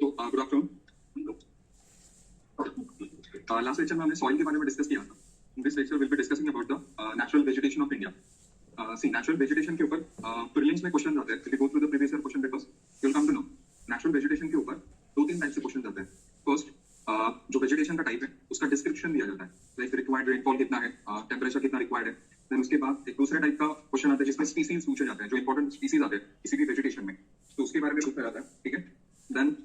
Good afternoon. Last lecture में हमने soil के बारे में डिस्कस किया था। In this lecture will be discussing about the natural vegetation of India. See natural vegetation के ऊपर प्रीलिम्स में क्वेश्चन आते हैं। If you go through the previous year question papers you will come to know natural vegetation के ऊपर दो तीन type से क्वेश्चन आते हैं। फर्स्ट, जो वेजिटेशन का टाइप है उसका डिस्क्रिप्शन दिया जाता है, लाइक रिक्वायर्ड रेनफॉल कितना है, टेम्परेचर कितना रिक्वायर्ड है। देन उसके बाद एक दूसरे टाइप का क्वेश्चन आता है जिसमें स्पीसीज पूछे जाते हैं, जो इंपॉर्टेंट स्पीसीज आते हैं किसी भी वेजिटेशन में, तो उसके बारे में पूछा जाता है। ठीक है। देन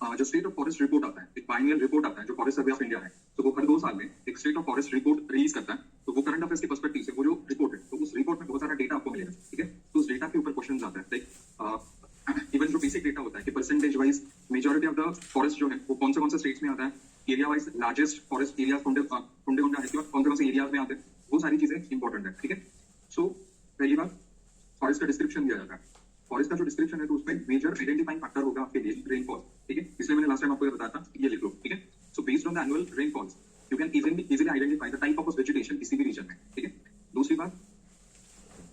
जो स्टेट ऑफ फॉरेस्ट रिपोर्ट आता है, एक बाइनरियल रिपोर्ट आता है जो फॉरेस्ट सर्वे ऑफ इंडिया है, तो वो हर 2 साल में एक state of forest report release करता है। तो वो करंट अफेयर्स के पर्सपेक्टिव से वो जो रिपोर्ट है, तो उस रिपोर्ट में बहुत सारा डेटा आपको मिलेगा। ठीक है। तो उस डेटा के ऊपर क्वेश्चन आता है, लाइक इवन जो बेसिक डेटा होता है कि percentage wise majority of the forest जो है वो कौन से स्टेट्स में आता है, area wise largest forest area कौन से कौन से एरियाज में आते हैं, वो सारी चीजें इंपॉर्टेंट है। ठीक है। सो पहली बात, फॉरेस्ट का डिस्क्रिप्शन दिया जाता है। फॉरेस्ट का जो डिस्क्रिप्शन है तो उसमें मेजर आइडेंटिफाइंग फैक्टर होगा आपके लिए रेनफॉल। ठीक है। इसलिए मैंने लास्ट टाइम आपको ये बताया था, ये लिख लो। ठीक है। So based on the annual rainfalls you can easily identify the type of vegetation किसी भी रीजन में। ठीक है। दूसरी बात,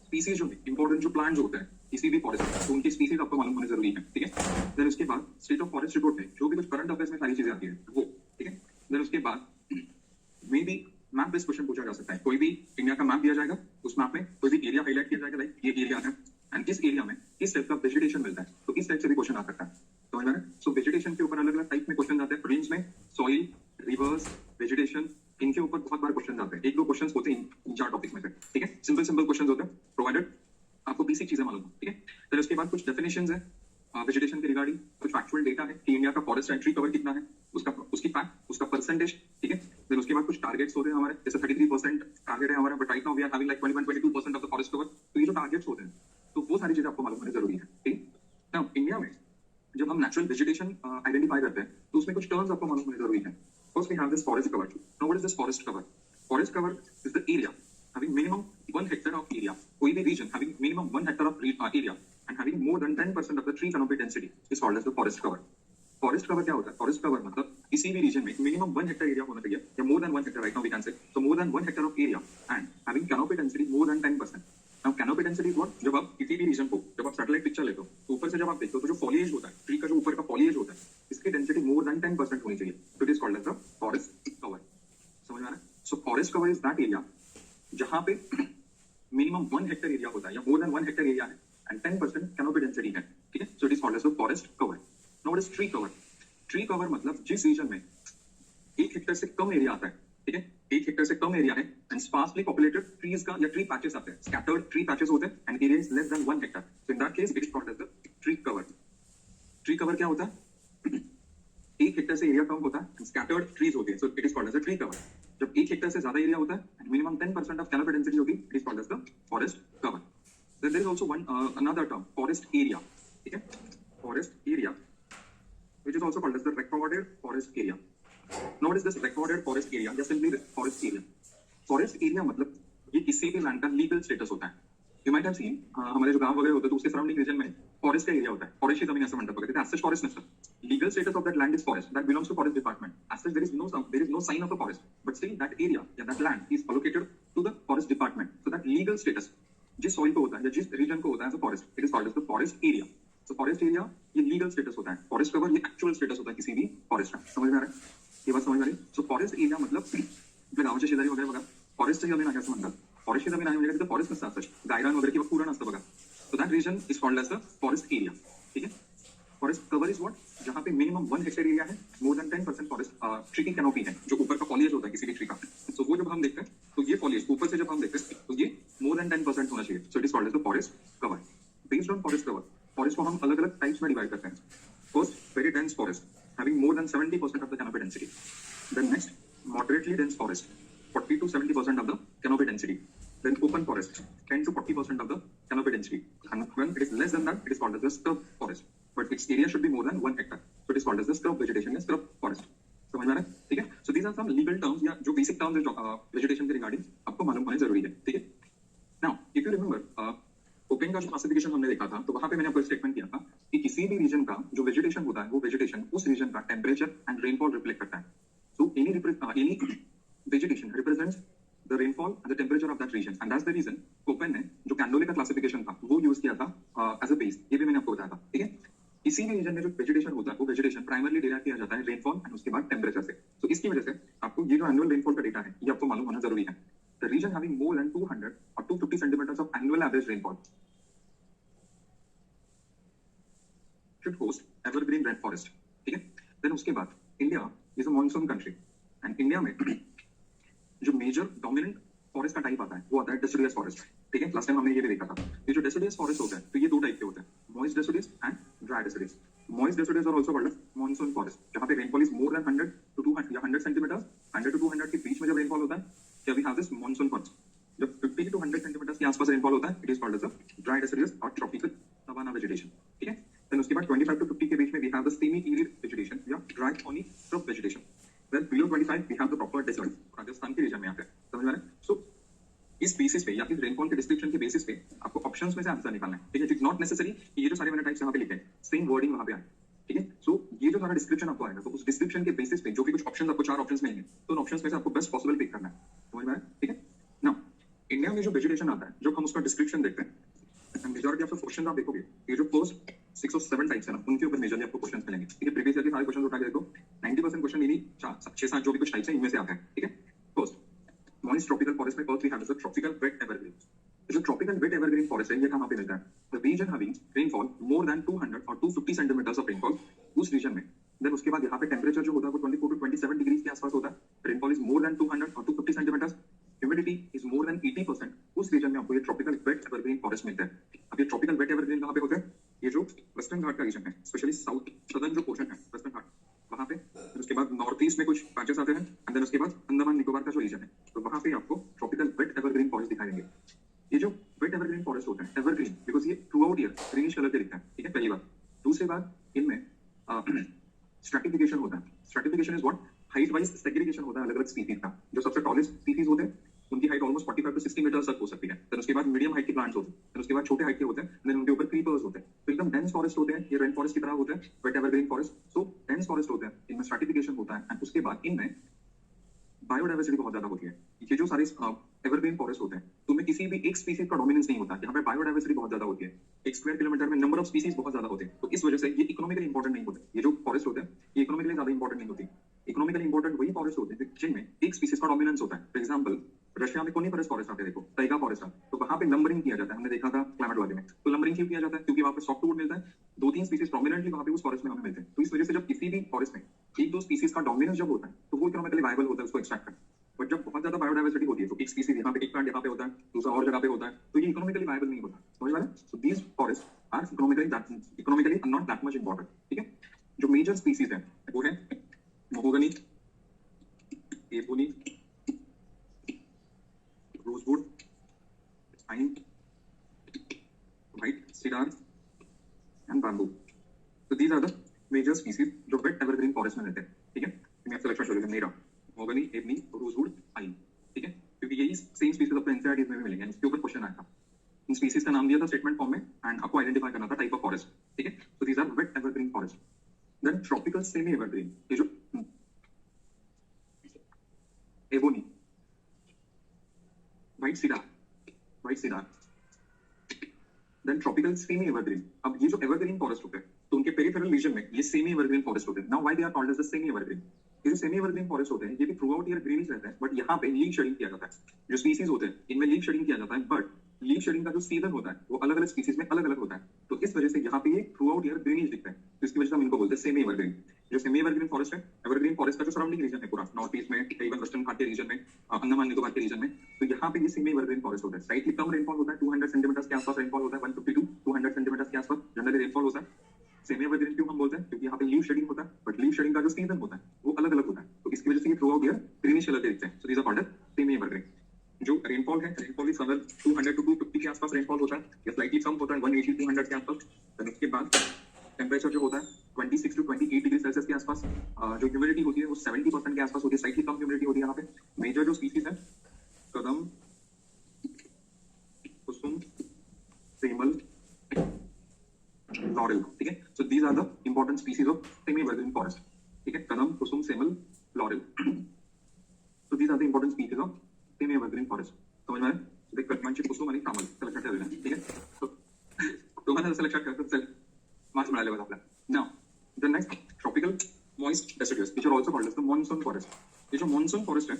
स्पीसीज जो इंपॉर्टेंट जो प्लांट जो होते हैं किसी भी फॉरेस्ट में, तो उनकी स्पीसीज आपको मालूम होने जरूरी है। ठीक है। देन उसके बाद स्टेट ऑफ फॉरेस्ट रिपोर्ट में जो भी कुछ करंट अफेयर्स में सारी चीजें आती है वो। ठीक है। देन उसके बाद may be map based question पूछा जा सकता है। कोई भी इंडिया का मैप दिया जाएगा, उस मैप में कोई भी एरिया हाईलाइट किया जाएगा, लाइक ये एरिया है एंड इस एरिया में किस टाइप का वेजिटेशन मिलता है, तो इस टाइप से भी क्वेश्चन आ सकता है। समझ में? सो वेजिटेशन के ऊपर अलग अलग टाइप में क्वेश्चन आते हैं। रेंज में सॉइल, रिवर्स, वेजिटेशन, इनके ऊपर बहुत बार क्वेश्चन आते हैं। एक दो क्वेश्चन होते हैं इन 4 टॉपिक में से। ठीक है। सिंपल क्वेश्चन होते हैं, प्रोवाइडेड आपको बेसिक चीजें मालूम हो। ठीक है। फिर उसके बाद कुछ डेफिनेशंस है वेजिटेशन के रिगार्डिंग, कुछ फैक्चुअल डेटा है कि इंडिया का फॉरेस्ट एंड ट्री कवर कितना है, उसकी फैक्ट, उसका परसेंटेज। ठीक है। फिर उसके बाद कुछ टारगेट्स होते हैं हमारे, जैसे 33% टारगेट है हमारा, but right now we are having like 21-22% of the forest cover. तो ये जो टारगेट्स होते हैं, तो वो सारी चीजें आपको मालूम होनी जरूरी है। ठीक है। नाउ इंडिया में जब हम नेचुरल वेजिटेशन आइडेंटिफाई करते हैं तो उसमें कुछ टर्म्स आपको मालूम होने जरूरी है। First we have this forest cover. Now what is this forest cover? Forest cover is the area having minimum 1 hectare of area, कोई भी region having minimum 1 hectare of area and having more than 10% of the tree canopy density is called as the forest cover. Forest cover क्या होता है? Forest cover मतलब किसी भी reason में minimum 1 hectare area होना चाहिए, या more than 1 hectare, right now we can say, so more than 1 hectare of area and having canopy density more than 10%। Now canopy density is what? जब आप किसी भी रीजन को, जब आप सैटेलाइट पिक्चर लेते हो तो ऊपर से जब आप देखते हो तो जो फॉलिएज होता है, ट्री का जो ऊपर का फॉलिएज होता है, इसकी डेंसिटी मोर देन 10% होनी चाहिए, तो it is called as the forest cover. समझ में आ रहा है? So forest cover is that area जहां पे मिनिमम 1 हेक्टेयर एरिया होता है या मोर देन 1 हेक्टेयर एरिया है एंड 10% कैनोपी डेंसिटी है। ठीक है। So it is called as the forest cover. Now what is tree cover? Tree cover मतलब जिस रीजन में 1 हेक्टेयर से कम एरिया आता है, ठीक है, 1 हेक्टेयर से कम एरिया है एंड स्पार्सली पॉपुलेटेड ट्रीज का या ट्री पैचेस आते हैं, स्कैटर्ड ट्री पैचेस होते हैं and area is less than 1 hectare, so in that case it is called as the tree cover. Tree cover क्या होता है? 1 हेक्टेयर से एरिया कम होता है एंड स्कैटर्ड ट्रीज होते हैं, so it is called as the tree cover. जब 1 hectare से ज्यादा एरिया होता है and minimum 10% of canopy density होगी, it is called as the forest cover. Then there is also one another term, forest area. ठीक है। Forest area which is also called as the recorded forest area. Now what is this recorded forest area? Just simply this forest area. Forest area मतलब ये किसी भी land का legal status होता है। You might have seen हमारे जो गांव वगैरह होते हैं तो उसके सराउंडिंग रीजन में फॉरेस्ट का एरिया होता है, फॉरेस्ट की जमीन ऐसा मंडप वगैरह, as such forest नसर, legal status of that land is forest, that belongs to forest department, as such there is no sign of a forest, but still that area या that land is allocated to the forest department, so that legal status जिस soil को होता है या जिस region को होता है, forest, it is called as the forest area. तो फॉरेस्ट एरिया ये लीगल स्टेटस होता है, फॉरेस्ट कवर ये एक्चुअल स्टेटस होता है किसी भी फॉरेस्ट का। समझ में आ रहा है? ये बात समझ में आ रही? सो फॉरेस्ट एरिया मतलब आपल्या गावाच्या शेजारी वगैरे बघा फॉरेस्टची जमीन आहे असं म्हणतात, फॉरेस्टची जमीन आहे म्हणजे तिथे फॉरेस्ट नसतं, असं गायरान वगैरे किंवा कुरण असतं बघा, so that region is called as the forest area. ठीक है। Forest cover is what? जहां पे मिनिमम 1 हेक्टेयर एरिया है, मोर देन 10% फॉरेस्ट ट्री की कैनोपी है, जो ऊपर का फॉलिएज होता है किसी भी ट्री का, सो वो जब हम देखते हैं तो ये फॉलिएज ऊपर से जब हम देखते हैं तो ये मोर देन 10% होना चाहिए, so it is called as the forest cover. Based on forest cover, forest को हम अलग अलग टाइप्स में डिवाइड करते हैं। First, very dense forest having more than 70% of the canopy density. Then next, moderately dense forest 40 to 70% of the canopy density. Then open forest 10 to 40% of the canopy density. And when it is less than that, it is called as the scrub forest. But its area should be more than 1 hectare. So it is called as the scrub vegetation या scrub forest. समझ में आ रहा है? ठीक है। So these are some legal terms या जो basic terms है vegetation के regarding आपको मालूम होने जरूरी है। ठीक है। Now, if you remember, open का जो क्लासिफिकेशन हमने देखा था तो वहां पे मैंने आपको स्टेटमेंट किया था कि किसी भी रीजन का जो वेजिटेशन होता है वो वेजिटेशन उस रीजन का टेम्परेचर एंड रेनफॉल रिफ्लेक्ट करता है। So any vegetation represents the rainfall and the temperature of that region, and that's the reason Koppen ने जो कैंडोले का क्लासिफिकेशन था वो यूज किया था as a base। ये भी मैंने आपको बताया था। ठीक है। किसी भी रीजन में जो वेजिटेशन होता है वो वेजिटेशन प्राइमरली डिराइव किया जाता है रेनफॉल एंड उसके बाद टेम्परेचर से। तो इसकी वजह से आपको ये जो एनुअल रेनफॉल का डेटा है ये आपको मालूम होना जरूरी है। The region having more than 200 और 250 centimetres of annual average rainfall should host evergreen rain forest. ठीक है, देन उसके बाद India is a monsoon country and India में जो मेजर डोमिनेंट फॉरेस्ट का टाइप आता है वो आता है डेसिडुअस फॉरेस्ट। ठीक है, लास्ट टाइम हमने ये भी देखा था। ये जो डेसिडुअस फॉरेस्ट होता है तो ये दो टाइप के होते हैं, moist deciduous and dry deciduous. Moist deciduous are also called monsoon forest, जहां पे rainfall is more than 100 to 200 या 100 सेंटीमीटर्स, 100 टू 200 के बीच में जब रेनफॉल होता है क्या we have this monsoon forest. जब 50 टू 100 सेंटीमीटर्स के आसपास रेनफॉल होता है it is called as a dry deciduous और ट्रॉपिकल सवाना वेजिटेशन। ठीक है, देन उसके बाद 25 टू 50 के बीच में we have the semi arid vegetation या dry thorny shrub vegetation. Then below 25 we have the proper desert, Rajasthan के रीजन में आते हैं। समझ में आ रहा है? सो इस बेसिस पे या फिर रेनफॉल के डिस्क्रिप्शन के बेसिस पे आपको ऑप्शंस में से आंसर निकालना है। ठीक है, इट्स नॉट नेसेसरी कि ये जो सारे मैंने टाइप्स यहाँ पे लिखे हैं सेम वर्डिंग वहां पे आए। ठीक है, सो ये जो सारा डिस्क्रिप्शन आपको आएगा तो उस डिस्क्रिप्शन के बेसिस पे जो भी कुछ ऑप्शंस आपको 4 ऑप्शंस मिलेंगे तो उन ऑप्शंस में से आपको बेस्ट पॉसिबल पिक करना है। समझ में आया? ठीक है, नाउ इंडिया में जो वेजिटेशन आता है जब हम उसका डिस्क्रिप्शन देखते हैं मेजॉरिटी ऑफ द क्वेश्चन आप देखोगे ये जो फर्स्ट 6 और 7 टाइप्स है ना उनके ऊपर मेजरली आपको क्वेश्चन मिलेंगे। ठीक है, प्रीवियस ईयर के सारे क्वेश्चन उठा के देखो 90% क्वेश्चन इन्हीं 6-7 जो भी कुछ टाइप्स है इनमें से आता है। ठीक है, फर्स्ट मॉइस्ट ट्रॉपिकल फॉरेस्ट में first we have the tropical wet evergreen. जो ट्रॉपिकल वेट एवरग्रीन फॉरेस्ट है ये कहां पे मिलता है? The region having rainfall more than 200 और 250 सेंटीमीटर्स ऑफ रेनफॉल उस रीजन में। देन उसके बाद यहाँ पे टेम्परेचर जो होता है वो 24 टू 27 डिग्री के आसपास होता है। रेनफॉल इज मोर देन 200 और 250 centimetres, humidity is more than 80%। उस रीजन में आपको ये ट्रॉपिकल वेट एवरग्रीन फॉरेस्ट मिलता है। अब ये ट्रॉपिकल वेट एवरग्रीन कहां पे होता है? ये जो वेस्टर्न घाट का रीजन है, स्पेशली साउथ सदर्न जो पोर्शन है वेस्टर्न घाट वहां पे, उसके बाद नॉर्थ ईस्ट में कुछ पैचेस आते हैं एंड देन उसके बाद अंडमान निकोबार का जो रीजन है तो वहां पे आपको ट्रॉपिकल वेट एवरग्रीन फॉरेस्ट दिखाई देंगे। ये जो वेट एवरग्रीन फॉरेस्ट होता है एवरग्रीन बिकॉज ये throughout year greenish colour के दिखता है। ठीक है, पहली बात। दूसरी बात इनमें स्ट्रैटिफिकेशन होता है। Stratification is what? Height wise segregation होता है अलग अलग स्पीसीज का। जो सबसे टॉलेस्ट स्पीसीज होते हैं उनकी हाइट ऑलमोस्ट 45 टू 60 मीटर तक हो सकती है। फिर उसके बाद मीडियम हाइट के प्लांट्स होते हैं, फिर उसके बाद छोटे हाइट के होते हैं, देन उनके ऊपर क्रीपर्स होते हैं। तो एकदम डेंस फॉरेस्ट होते हैं, ये रेन फॉरेस्ट की तरह होते हैं वेट एवरग्रीन फॉरेस्ट। सो डेंस फॉरेस्ट होते हैं, इनमें स्ट्रैटिफिकेशन होता है एंड उसके बाद इनमें बायोडाइवर्सिटी बहुत ज्यादा होती है। ये जो सारे एवरग्रीन फॉरेस्ट होते हैं तो उनमें किसी भी एक स्पीसीज का डोमिनेंस नहीं होता। यहाँ पे बायोडाइवर्सिटी बहुत ज्यादा होती है, एक स्क्वायर किलोमीटर में नंबर ऑफ स्पीसीज बहुत ज्यादा होते हैं। तो इस वजह से ये इकोनॉमिकली इंपॉर्टेंट नहीं होते। ये जो फॉरेस्ट होते हैं ये इकोनॉमिकली ज्यादा इंपॉर्टेंट नहीं होती। इकोनॉमिकली इंपॉर्टेंट वही फॉरेस्ट होते हैं जिनमें एक स्पीसीज का डोमिनेंस होता है। फॉर एग्जांपल रशिया में कोनिफरस फॉरेस्ट आते हैं, देखो टाइगा फॉरेस्ट आता है, तो वहां पे नंबरिंग किया जाता है। हमने देखा था क्लाइमेट वाले में। तो नंबरिंग क्यों किया जाता है? क्योंकि वहां पे सॉफ्टवुड मिलता है, 2-3 स्पीसीज प्रोमिनेंटली वहां पे उस फॉरेस्ट में हमें मिलते हैं। तो इस वजह से जब किसी भी फॉरेस्ट में एक दो स्पीसीज का डोमिनेंस जब होता है तो वो इकोनॉमिकली वायबल होता है उसको एक्सट्रैक्ट करना। बट जब बहुत ज्यादा बायोडाइवर्सिटी होती है तो एक स्पीसीज यहाँ पे, एक प्लांट यहाँ पे होता है, दूसरा और जगह पे होता है, तो ये इकोनॉमिकली वायबल नहीं होता। समझ में आ रहा है? So these forest are economically not that much important. ठीक है, जो मेजर स्पीसीज है वो है mahogany, ebony, rosewood, pine, white cedar and bamboo. तो these are the major species जो वेट एवरग्रीन फॉरेस्ट में रहते हैं। ठीक है, मैं सिलेक्शन शो करूंगा मेरा महोगनी, एबनी, रोजवुड, पाइन। ठीक है, क्योंकि यही सेम स्पीसीज आपको एनसीईआरटी में भी मिलेंगे। इसके ऊपर क्वेश्चन आया था, इन स्पीसीज का नाम दिया था स्टेटमेंट फॉर्म में एंड आपको आइडेंटिफाई करना था टाइप ऑफ फॉरेस्ट। ठीक है, so these are wet evergreen forest. Then tropical semi evergreen, ये जो ebony, white cedar, then tropical semi evergreen. अब ये जो एवरग्रीन फॉरेस्ट होते हैं तो उनके पेरिफेरल रीजन में ये सेमी एवरग्रीन फॉरेस्ट होते हैं। Now why they are called as the semi evergreen? ये जो सेमी एवरग्रीन फॉरेस्ट होते हैं ये भी थ्रू आउट ईयर ग्रीनिश रहता है, बट यहाँ पे लीफ शेडिंग किया जाता है। जो स्पीसीज होते हैं इनमें लीफ शेडिंग किया जाता है, बट लीफ शेडिंग का जो सीजन होता है वो अलग अलग स्पीसीज में अलग अलग होता है। तो इस वजह से यहाँ पे ये थ्रू आउट ईयर ग्रीनिश दिखता है, तो इसकी वजह से हम इनको बोलते हैं सेमी एवरग्रीन। जो सेमी एवरग्रीन फॉरेस्ट है, एवरग्रीन फॉरेस्ट का जो सराउंडिंग रीजन है पूरा नॉर्थ ईस्ट में, इवन वेस्टर्न घाट के रीजन में, अंडमान निकोबार के रीजन में, तो यहाँ पे ये सेमी एवरग्रीन फॉरेस्ट होता है। स्लाइटली कम रेनफॉल होता है, 200 सेंटीमीटर के आसपास रेनफॉल होता है, 150 टू 200 सेंटीमीटर के आसपास जनरली रेनफॉल होता है। सेमी एवरग्रीन क्यों हम बोलते हैं? क्योंकि यहाँ पे लीफ शेडिंग होता है, बट लीफ शेडिंग का जो सीजन होता है वो अलग अलग होता है, तो इसकी वजह से ये throughout year greenish colour के दिखते हैं। So these are called semi evergreen. जो रेनफॉल है, रेनफॉल इज समवेयर 200 टू 250 के आसपास रेनफॉल होता है या स्लाइटली कम होता है 180 200 के आसपास। देन उसके बाद टेंपरेचर जो होता है 26 टू 28 डिग्री सेल्सियस के आसपास। जो ह्यूमिडिटी होती है वो 70% के आसपास होती है, स्लाइटली कम ह्यूमिडिटी होती है यहाँ पे। मेजर जो स्पीसीज है कदम, कुसुम, सेमल, लॉरेल। ठीक है, so these are the important species of semi evergreen forest. ठीक है, kadam, kusum, semal, laurel. So these are the important species of semi evergreen forest. समझ में आया? देख मंच कुसुम आणि सामल सिलेक्ट करते हैं। ठीक है, तो तुम्हाला सिलेक्ट करतो चल मार्क्स मिळाले बघा आपल्याला। Also called as the monsoon forest. ये जो मॉनसून फॉरेस्ट है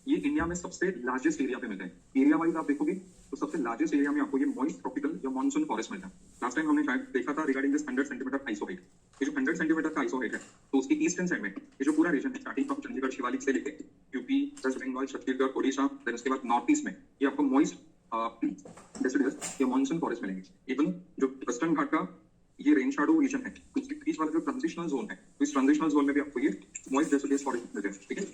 ये इंडिया में सबसे लार्जेस्ट एरिया पे मिलता है। एरिया वाइज आप देखोगे तो सबसे लार्जेस्ट एरिया में आपको ये मॉइस्ट ट्रॉपिकल या मॉनसून फॉरेस्ट मिलता है। लास्ट टाइम हमने शायद देखा था regarding this 100 centimetre iso height. ये जो 100 सेंटीमीटर का आइसो हाइट है तो उसकी ईस्टर्न साइड में ये जो पूरा रीजन है स्टार्टिंग फ्रॉम चंडीगढ़ शिवालिक से लेके UP, west Bengal, Chhattisgarh, Odisha, then उसके बाद नॉर्थ ईस्ट में ये आपको मॉइस्ट डेसिडुअस या मॉनसून फॉरेस्ट मिलेंगे। इवन जो वेस्टर्न घाट का ये रेन शैडो रीजन है उसके बीच वाला जो ट्रांजिशनल जोन है तो इस ट्रांजिशनल जोन में भी आपको ये मॉइस्ट डेसिडुअस फॉरेस्ट मिलते हैं। ठीक है,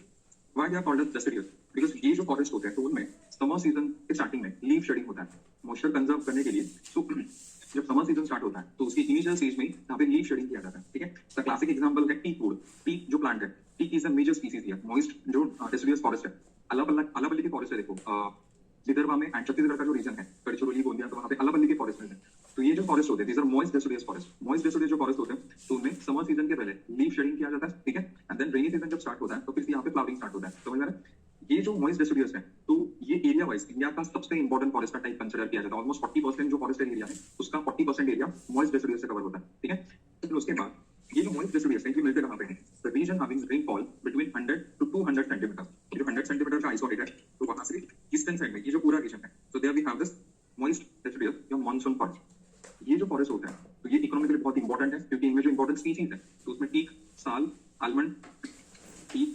why they are called as deciduous? Because ये जो फॉरेस्ट होते हैं तो उनमें समर सीजन के स्टार्टिंग में लीफ शेडिंग होता है मॉइस्चर कंजर्व करने के लिए। सो जब समर सीजन स्टार्ट होता है तो उसकी इनिशियल स्टेज में यहाँ पे लीफ शेडिंग किया जाता है। ठीक है, द क्लासिक एग्जांपल है टीक वुड। टीक जो प्लांट है, teak is a major species here. Moist जो डेसिडुअस फॉरेस्ट है, अलापल्ली की फॉरेस्ट है। देखो विदर्भा में एंड छत्तीसगढ़ का जो रीजन है गढ़चिरौली, गोंदिया, तो वहाँ पे अलापल्ली के फॉरेस्ट है। तो ये जो फॉरेस्ट होते हैं these are moist deciduous forest. Moist deciduous जो फॉरेस्ट होते हैं तो उनमें समर सीजन के पहले लीफ शेडिंग किया जाता है। ठीक है, एंड देन रेनी सीजन जब स्टार्ट होता है तो फिर यहाँ पे फ्लावरिंग स्टार्ट होता है। समझ में आ रहा है? ये जो मॉइस्ट डेसिडुअस है तो ये एरिया वाइज इंडिया का सबसे इंपॉर्टेंट फॉरेस्ट का टाइप कंसीडर किया जाता है। ऑलमोस्ट 40% जो फॉरेस्ट एरिया है उसका 40% एरिया मॉइस्ट डेसिडुअस से कवर होता है। ठीक है, फिर उसके बाद ये जो मॉइस्ट डेसिडुअस है ये मिलते कहाँ पे है? The region having rainfall between 100 to 200 centimetre. जो 100 सेंटीमीटर का आइसो हाइट है तो वहां से ईस्टर्न साइड में ये जो पूरा रीजन है तो there we have this moist deciduous या मॉनसून फॉरेस्ट। ये जो फॉरेस्ट होता है तो ये इकोनॉमिकली बहुत इंपॉर्टेंट है क्योंकि इनमें जो इंपॉर्टेंट स्पीसीज है तो उसमें teak, sal, almond, teak,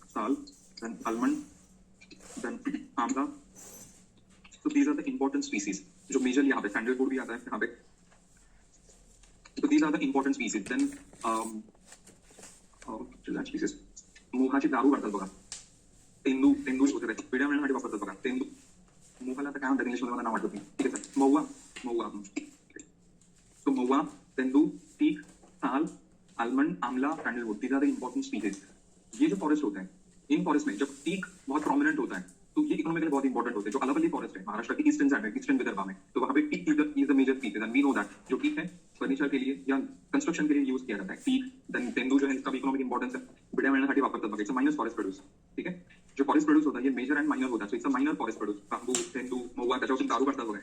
sal, then almond, then amla. तो these are the important species जो मेजरली यहाँ पे सैंडलवुड भी आता है यहाँ पे। So these are the important species. Then species. मोहाची दारू करतात बघा. तेंदू होते त्याचे. पिढ्या मिळण्यासाठी वापरतात बघा. तेंदू. मोहाला आता काय म्हणतात इंग्लिश मध्ये मला नाव आठवत नाही. ठीक आहे सर. महुआ. So महुआ, तेंदू, टीक, साल, आलमंड, आंवला, sandalwood. These are the important species. ये जो फॉरेस्ट होते हैं इन फॉरेस्ट में जब टीक बहुत प्रोमिनेंट होता है तो ये इकोनॉमिकली बहुत इंपॉर्टेंट होते हैं। जो अलापल्ली फॉरेस्ट है महाराष्ट्र की ईस्टर्न साइड में, ईस्टर्न विदर्भा में, तो वहाँ पे teak is the major species and we know that. जो टीक है फर्नीचर के लिए या कंस्ट्रक्शन के लिए यूज किया जाता है। टीक, देन तेंदू जो है इसका भी इकोनॉमिक इंपॉर्टेंस है। बिड्या मिळण्यासाठी वापरतात बघा। It's a minor forest produce. ठीक है, जो फॉरेस्ट प्रोड्यूस होता है ये मेजर एंड माइनर होता है। So it's a minor forest produce. Bamboo, तेंदू, महुआ त्याच्यापासून दारू करतात बघा।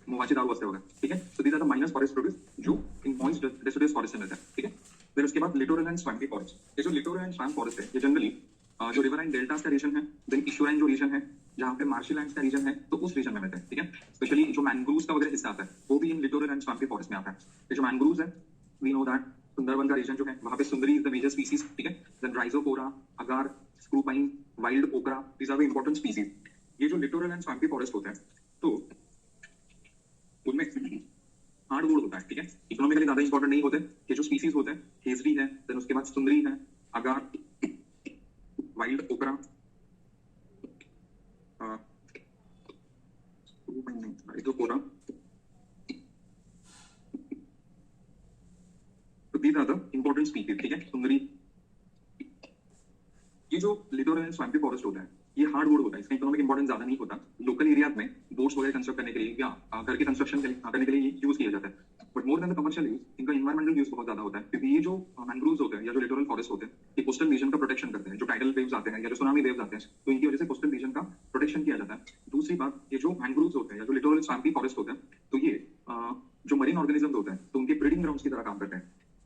मोहाची दारू असते बघा। ठीक है, so these are the minor forest produce जो इन मॉइस्ट डेसिडुअस फॉरेस्ट से मिलता है। ठीक है, फिर उसके बाद लिटोरल एंड स्वैम्पी फॉरेस्ट। ये जो लिटोरल एंड स्वैम्प फॉरेस्ट है ये जनरली जो रिवर एंड डेल्टास का रीजन है, देन इशुराइन जो रीजन है जहाँ पे मार्शलैंड्स का रीजन है तो उस रीजन में मिलता है। ठीक है, स्पेशली जो मैंग्रोव्स का वगैरह हिस्सा आता है वो भी इन लिटोरल एंड स्वैम्पी फॉरेस्ट में आता है। ये जो मैंग्रोव्स है वी नो दैट सुंदरबन का रीजन जो है वहाँ पे सुंदरी इज द मेजर स्पीसीज। ठीक है, then rhizophora, agar, screw pine, wild okra, these are the important species. ये जो लिटोरल एंड स्वैम्पी फॉरेस्ट होता है तो उनमें हार्डवुड होता है। ठीक है, इकोनॉमिकली ज्यादा इंपॉर्टेंट नहीं होते। ये जो स्पीसीज होते हैं हेजरी है, देन उसके बाद सुंदरी है, अगार, वाइल्ड ओकरा, तो these are the important species। ठीक है, सुंदरी। ये जो लिटोरल एंड स्वैम्पी फॉरेस्ट होता है ये हार्डवुड होता है। इसका इकोनॉमिक इंपॉर्टेंस ज्यादा नहीं होता। लोकल एरियाज में बोट्स वगैरह कंस्ट्रक्ट करने के लिए या घर के कंस्ट्रक्शन करने के लिए यूज किया जाता है। But more than the commercial use इनका एनवायरमेंटल यूज बहुत ज्यादा होता है क्योंकि ये जो मैंग्रोव्स होते हैं या जो लिटोरल फॉरेस्ट होते हैं ये कोस्टल रीजन का प्रोटेक्शन करते हैं। जो टाइडल वेव्स आते हैं या जो सुनामी वेव्स आते हैं तो इनकी वजह से कोस्टल रीजन का प्रोटेक्शन किया जाता है। दूसरी बात, ये जो मैंग्रोव्स होते हैं या जो लिटोरल स्वैम्पी फॉरेस्ट होते हैं तो ये जो मरीन ऑर्गेनिज्म होते हैं तो उनके ब्रीडिंग ग्राउंड्स की तरह काम करते हैं।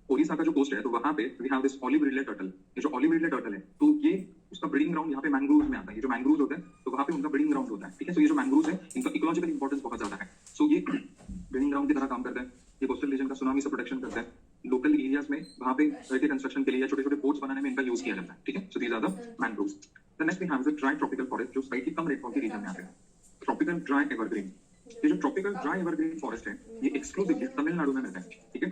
ओडिशा का जो कोस्ट है तो वहां पे we have this olive ridley turtle. ये जो ऑलिव रिडले टर्टल है तो ये उसका ब्रीडिंग ग्राउंड यहाँ पे मैंग्रोव्स में आता है। ये जो मैंग्रोव्स होते हैं तो वहां पे उनका ब्रीडिंग ग्राउंड होता है। ठीक है, सो ये जो मैंग्रोव्स है इनका इकोलॉजिकल इंपॉर्टेंस बहुत ज्यादा है। सो ये ब्रीडिंग ग्राउंड की तरह काम करते हैं। ये कोस्टल रीजन का सुनामी से प्रोटेक्शन करते हैं। लोकल एरियाज में वहां पे घर के कंस्ट्रक्शन के लिए या छोटे छोटे बोट्स बनाने में इनका यूज किया जाता है। ठीक है, so these are the mangroves. The next we have the dry tropical forest जो स्लाइटली कम रेनफॉल के रीजन में आते हैं। Tropical dry evergreen. ये जो ट्रॉपिकल ड्राई एवरग्रीन फॉरेस्ट है ये एक्सक्लूसिवली तमिलनाडु में मिलता है। ठीक है,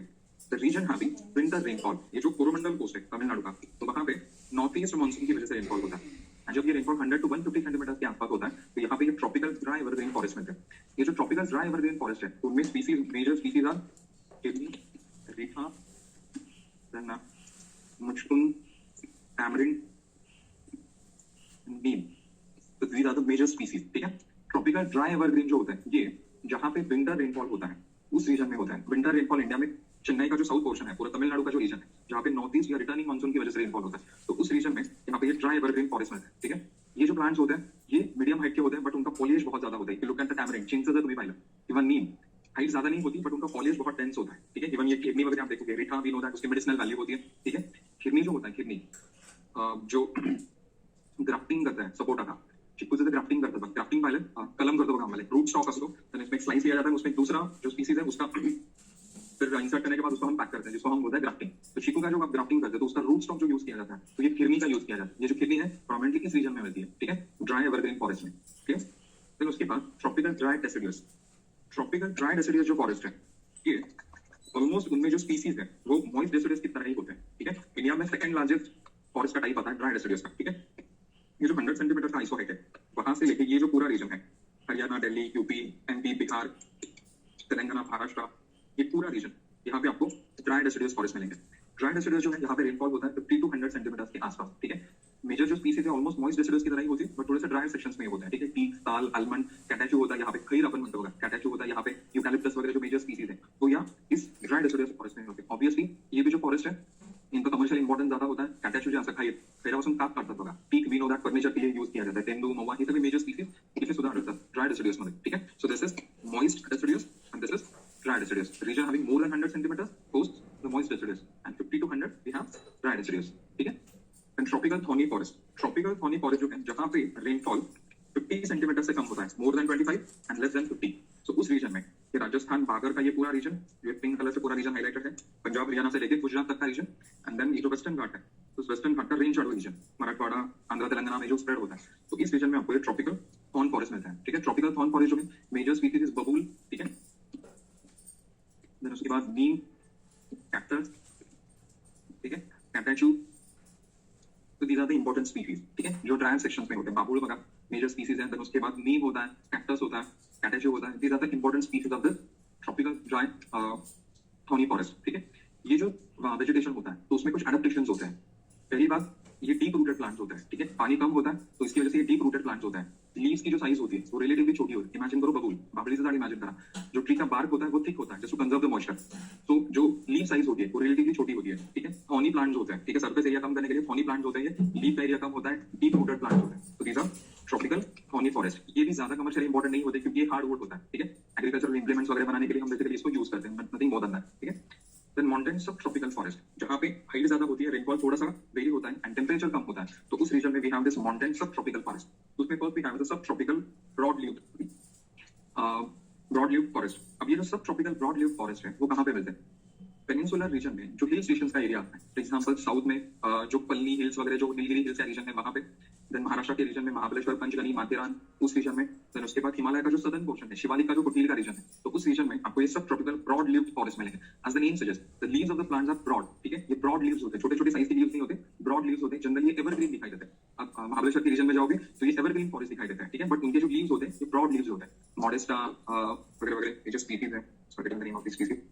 the region having winter rainfall. ये जो कोरोमंडल कोस्ट है तमिलनाडु का तो वहां पे नॉर्थ ईस्ट मानसून की वजह से रेनफॉल होता है। जब ये रेनफॉल 100 to 150 सेंटीमीटर के आसपास होता है तो यहाँ पे ये ट्रॉपिकल ड्राई एवरग्रीन फॉरेस्ट मिलते हैं। ये जो ट्रॉपिकल ड्राई एवरग्रीन फॉरेस्ट है उनमें स्पीसीज, मेजर स्पीसीज आर किडनी, रीठा, देन मुचकुन, टैमरिंड, नीम। तो these are the major species. ठीक है, ट्रॉपिकल ड्राई एवरग्रीन जो होता है ये जहाँ पे विंटर रेनफॉल होता है उस रीजन में होता है। विंटर रेनफॉल इंडिया में चेन्नई का जो साउथ पोर्शन है, पूरा तमिलनाडु का जो रीजन है जहाँ पे नॉर्थ ईस्ट या रिटर्निंग मानसून की वजह से रेनफॉल होता है तो उस रीजन में यहाँ पे ये ड्राई एवरग्रीन फॉरेस्ट मिलता है। ठीक है, ये जो प्लांट्स होते हैं ये मीडियम हाइट के होते हैं बट उनका फॉलिएज बहुत ज्यादा होता है। लुक एट द टैमरिंड, चिंच जर तुम्ही पाहिलं, इवन नीम हाइट ज्यादा नहीं होती बट उनका फॉलिएज बहुत डेंस होता है। ठीक है, इवन ये किडनी वगैरह आप देखोगे, रीठा वी नो दैट उसकी मेडिसिनल वैल्यू होती है। ठीक है, किडनी जो होता है, किडनी जो ग्राफ्टिंग करता है सपोर्टा का, चिकूचे ते ग्राफ्टिंग करतात बघ, ग्राफ्टिंग पाहिलं, कलम करतो बघा आम्हाला, रूट स्टॉक असतो, then इसमें एक स्लाइस लिया जाता है, उसमें एक दूसरा जो स्पीसीज है उसका फिर इंसर्ट करने के बाद उसको हम पैक करते हैं, जिसको हम बोलते हैं ग्राफ्टिंग। तो चीकू का जो आप ग्राफ्टिंग करते हैं तो उसका रूट स्टॉक जो यूज किया जाता है, तो ये खिरनी का यूज किया जाता है। ये जो खिरनी है प्रोमिनेंटली किस रीजन में मिलती है, ठीक है, ड्राई एवरग्रीन फॉरेस्ट में, ठीक है। फिर उसके बाद tropical dry deciduous, tropical dry deciduous जो फॉरेस्ट है, ये ऑलमोस्ट उनमें जो स्पीसीज है वो मॉइस्ट डेसिडुअस की तरह ही होते हैं, ठीक है। इंडिया में सेकंड लार्जेस्ट फॉरेस्ट का टाइप आता है ड्राई डेसिडुअस का, ठीक है। ये जो 100 सेंटीमीटर का आइसो है, वहां से लेके ये जो पूरा रीजन है, हरियाणा, दिल्ली, यूपी, एमपी, बिहार, तेलंगाना, महाराष्ट्र, ये पूरा रीजन, यहाँ पे आपको ड्राई डेसिडुअस फॉरेस्ट मिलेंगे। ड्राई डेसिडुअस जो है यहाँ पे रेनफॉल होता है 50 to 100 सेंटीमीटर के आसपास, ठीक है। मेजर जो स्पीसीज है ऑलमोस्ट मॉइस्ट डेसिडुअस की तरह ही होती है, बट थोड़े से ड्राई सेक्शंस में होता है, ठीक है। टीक, ताल, आलमंड, कैटाचू होता है यहाँ पे, खैर अपन मतलब होगा कैटाचू होता है यहाँ पे, यूकैलिप्टस वगैरह जो मेजर स्पीसीज है वो यहाँ इस ड्राई डेसिडुअस फॉरेस्ट में होते हैं। ऑब्वियसली ये भी जो फॉरेस्ट है इनका कमर्शियल इंपॉर्टेंस ज्यादा होता है। कैटाचू जो असं खाई खैरापासून काप काढतात बघा, पीक वी नो दैट फर्निचर के लिए यूज किया जाता है, तेंदू, महुआ, हे सगळे मेजर स्पीसीज इथे सुद्धा आढळतात ड्राय डेसिडुअस मध्ये, ठीक है। So this is moist deciduous and this is dry deciduous. Region having more than 100 centimeters hosts the moist deciduous, and 50 to 100 we have dry deciduous. ठीक है? And tropical thorny forest. Tropical thorny forest जो है जहाँ पे rainfall 50 centimetre से कम होता है, more than 25 and less than 50. So उस रीजन में ये राजस्थान बागर का ये पूरा रीजन, ये पिंक कलर से पूरा रीजन हाईलाइटेड है, पंजाब हरियाणा से लेके गुजरात तक का रीजन, एंड देन ये जो वेस्टर्न घाट है, तो वेस्टर्न घाट का range shadow reason, Marathwada, Andhra, Telangana में जो स्प्रेड होता है, तो इस रीजन में आपको ये ट्रॉपिकल थॉर्न फॉरेस्ट मिलता है, ठीक है। ट्रॉपिकल थॉर्न फॉरेस्ट जो है मेजर स्पीसीज इज बबूल, ठीक है। देन उसके बाद नीम, कैक्टस, ठीक है, कैटाचू, तो these are the important species, ठीक है, जो ड्राई सेक्शंस में होते हैं। बाबुल बघा मेजर स्पीसीज है, देन उसके बाद नीम होता है, कैक्टस होता है, कैटाचू होता है, these are the important species of the tropical dry thorny forest, ठीक है। ये जो वेजिटेशन होता है तो उसमें कुछ एडेप्टेशंस होते हैं। पहली बात, ये डीप रूटेड प्लांट्स होता है, ठीक है, पानी कम होता है तो इसकी वजह से ये डीप रूटेड प्लांट्स होता है। लीव्स की जो साइज होती है वो रिलेटिवली छोटी होती है। इमेजिन करो बबूल, बाबली से इमेजिन करा, जो ट्री का बार्क होता है वो थिक होता है just to conserve the moisture, तो जो लीव साइज होती है वो रिलेटिवली छोटी होती है, ठीक है। थॉर्नी प्लांट्स होते हैं, ठीक है, सरफेस एरिया कम करने के लिए थॉर्नी प्लांट्स होते हैं, लीव का एरिया कम होता है, डीप रूटेड प्लांट्स होते हैं, तो these are tropical thorny forest. ये भी ज्यादा कमर्शियल इंपॉर्टेंट नहीं होते क्योंकि ये हार्डवुड होता है, ठीक है। एग्रीकल्चरल इंप्लीमेंट्स वगैरह बनाने के लिए हम बेसिकली इसको यूज करते हैं, but nothing more than that, ठीक है। Then mountain sub tropical forest, जहाँ पे हाइट ज्यादा होती है, रेनफॉल थोड़ा सा वेरी होता है एंड टेम्परेचर कम होता है, तो उस रीजन में we have this mountain sub tropical forest. उसमें first we have the sub tropical broad leaved forest. अब ये जो सब ट्रॉपिकल ब्रॉड लीव्ड फॉरेस्ट है वो कहाँ पे मिलते हैं? पेनिनसुलर रीजन में, जो हिल स्टेशन का एरिया आता है, फॉर एग्जाम्पल साउथ में जो पल्ली हिल्स वगैरह जो नीलगिरी हिल्स का रीजन है वहां पे, देन महाराष्ट्र के रीजन में महाबलेश्वर, पंचगनी, माथेरान, उस रीजन में, देन उसके बाद हिमालय का जो सदर्न पोर्शन है, शिवालिक का जो फुटहिल का रीजन है, तो उस रीजन में आपको ये sub tropical broad leaved forest मिलेंगे। As the name suggest, the leaves of the plants are broad, ठीक है, ये ब्रॉड लीव्स होते हैं, छोटे छोटे साइज के लीव्स नहीं होते, ब्रॉड लीव्स होते हैं, जनरली ये एवरग्रीन दिखाई देते हैं। आप महाबलेश्वर के रीजन में जाओगे तो ये एवरग्रीन फॉरेस्ट दिखाई देता है, ठीक है, बट उनके जो लीव्स होते हैं ये ब्रॉड लीव्स होते हैं। मॉडेस्टा वगैरह वगैरह ये जो स्पीसीज है, sorry the name of this species,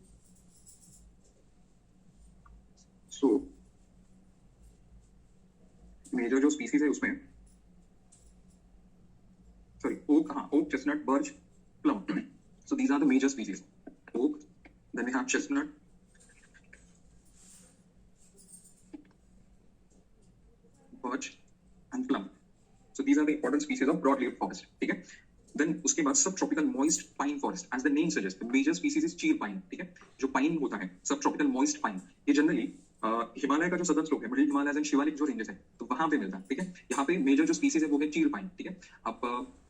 so major जो स्पीसीज है उसमें, sorry, oak, oak, chestnut, birch, plum. So these are the major species. Oak, then we have chestnut, birch, and plum. So these are the important species of broadleaf forest. ठीक है? Then उसके बाद sub tropical moist pine forest, as the name suggests, the major species is चीर pine, ठीक है? जो pine होता है, सब ट्रॉपिकल मॉइस्ट पाइन, ये जनरली हिमालय का जो सदर्न स्लोप है, मिडिल हिमालय एंड शिवालिक जो रेंजेस है, तो वहां पे मिलता है, ठीक है। यहाँ पे मेजर जो स्पीसीज है वो है चीर पाइन, ठीक है। आप